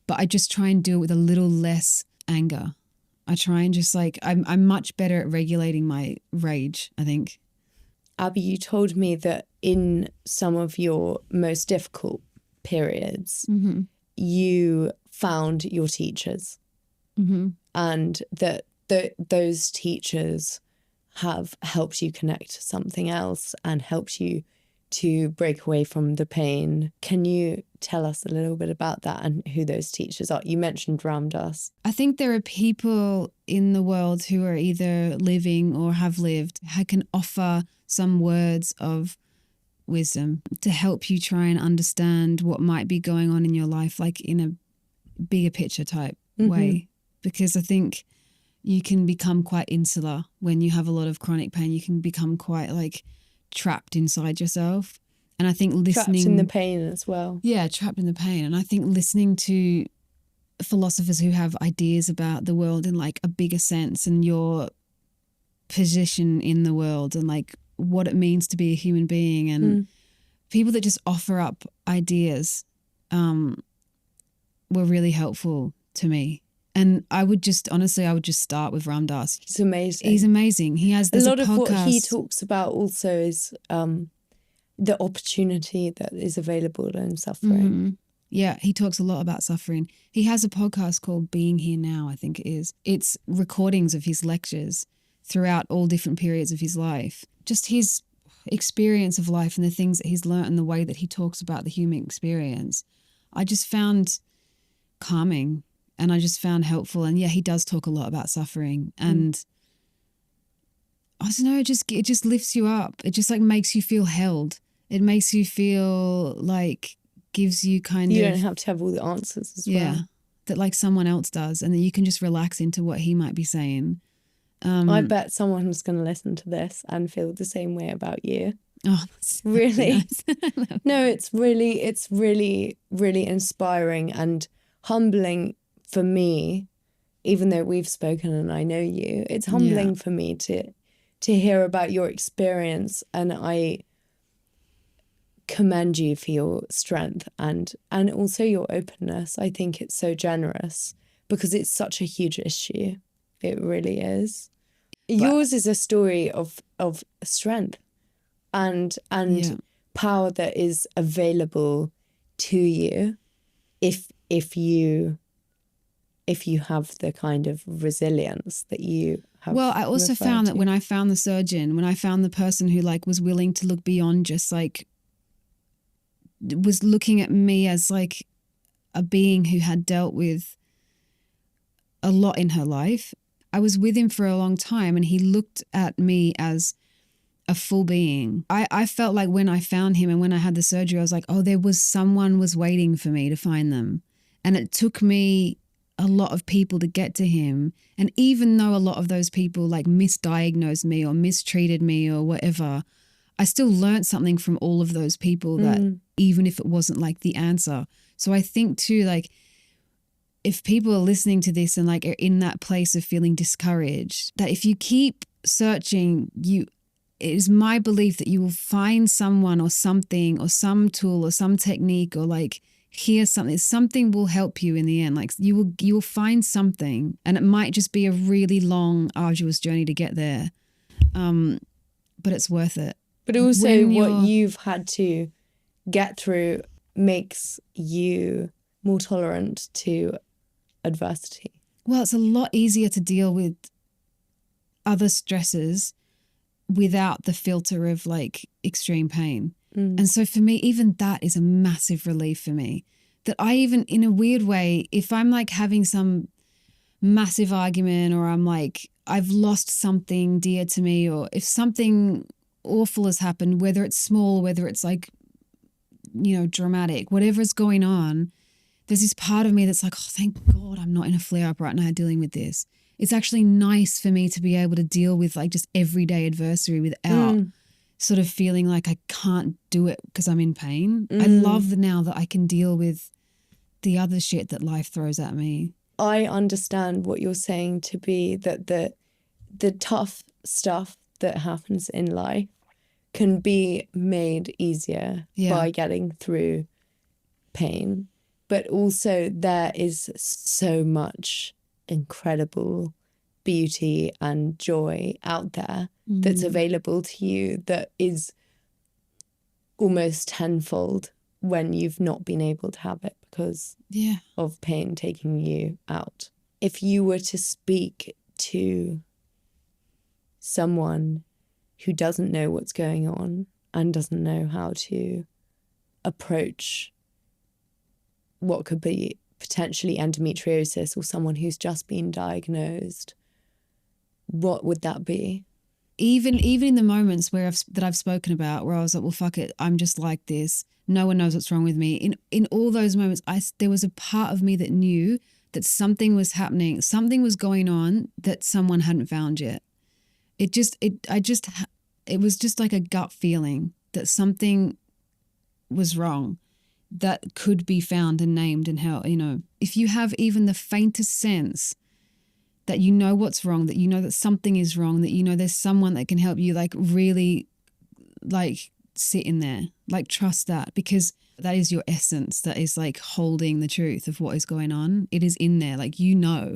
But I just try and do it with a little less anger I try and just like, I'm much better at regulating my rage, I think. Abby, you told me that in some of your most difficult periods, you found your teachers, and that those teachers have helped you connect to something else and helped you to break away from the pain. Can you tell us a little bit about that and who those teachers are? You mentioned Ram Dass. I think there are people in the world who are either living or have lived who can offer some words of wisdom to help you try and understand what might be going on in your life, like in a bigger picture type way. Because I think you can become quite insular when you have a lot of chronic pain. You can become quite like trapped inside yourself. And I think listening... Trapped in the pain as well. Yeah, trapped in the pain. And I think listening to philosophers who have ideas about the world in like a bigger sense and your position in the world and like what it means to be a human being and people that just offer up ideas were really helpful to me. And I would just start with Ram Dass. He's amazing. He's amazing. He has a lot of what he talks about also is the opportunity that is available in suffering. Yeah, he talks a lot about suffering. He has a podcast called Being Here Now, I think it is. It's recordings of his lectures throughout all different periods of his life. Just his experience of life and the things that he's learned and the way that he talks about the human experience, I just found calming. And I just found helpful. And yeah, he does talk a lot about suffering. And I don't know, it just lifts you up. It just like makes you feel held. It makes you feel like gives you You don't have to have all the answers as well. Yeah, that like someone else does. And then you can just relax into what he might be saying. I bet someone's going to listen to this and feel the same way about you. Oh, that's really? Nice. No, it's really, really inspiring and humbling for me, even though we've spoken and I know you. It's humbling for me to hear about your experience, and I commend you for your strength and also your openness. I think it's so generous because it's such a huge issue. It really is. Yours is a story of strength and power that is available to you if you have the kind of resilience that you have. Well, I also found that when I found the surgeon, when I found the person who like was willing to look beyond just like was looking at me as like a being who had dealt with a lot in her life, I was with him for a long time and he looked at me as a full being. I felt like when I found him and when I had the surgery, I was like, oh, someone was waiting for me to find them. And it took me a lot of people to get to him. And even though a lot of those people like misdiagnosed me or mistreated me or whatever, I still learned something from all of those people that even if it wasn't like the answer. So I think too, like if people are listening to this and like are in that place of feeling discouraged, that if you keep searching, it is my belief that you will find someone or something or some tool or some technique or like hear something will help you in the end. Like you will find something, and it might just be a really long, arduous journey to get there. But it's worth it. But also what you've had to get through makes you more tolerant to adversity. Well, it's a lot easier to deal with other stresses without the filter of like extreme pain. And so for me, even that is a massive relief for me. That I even, in a weird way, if I'm like having some massive argument or I'm like, I've lost something dear to me, or if something awful has happened, whether it's small, whether it's like, dramatic, whatever's going on, there's this part of me that's like, oh, thank God I'm not in a flare-up right now dealing with this. It's actually nice for me to be able to deal with like just everyday adversity without sort of feeling like I can't do it because I'm in pain. I love now that I can deal with the other shit that life throws at me. I understand what you're saying to be that the tough stuff that happens in life can be made easier by getting through pain. But also there is so much incredible beauty and joy out there that's available to you that is almost tenfold when you've not been able to have it because of pain taking you out. If you were to speak to someone who doesn't know what's going on and doesn't know how to approach what could be potentially endometriosis, or someone who's just been diagnosed, what would that be? Even in the moments where I've spoken about, where I was like, well, fuck it, I'm just like this. No one knows what's wrong with me. In all those moments, there was a part of me that knew that something was happening, something was going on that someone hadn't found yet. It was just like a gut feeling that something was wrong that could be found and named and how, if you have even the faintest sense that you know what's wrong, that you know that something is wrong, that you know there's someone that can help you, like really like sit in there, like trust that, because that is your essence, that is like holding the truth of what is going on. It is in there, like it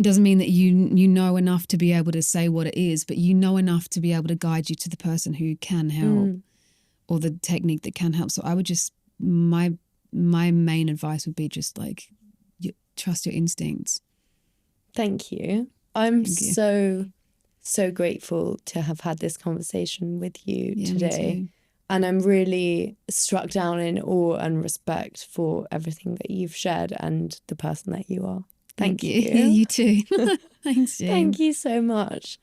doesn't mean that you know enough to be able to say what it is, but you know enough to be able to guide you to the person who can help or the technique that can help. So I would just, my main advice would be just like trust your instincts. Thank you. I'm so grateful to have had this conversation with you today. And I'm really struck down in awe and respect for everything that you've shared and the person that you are. Thank you. You too. Thanks, Jane. Thank you so much.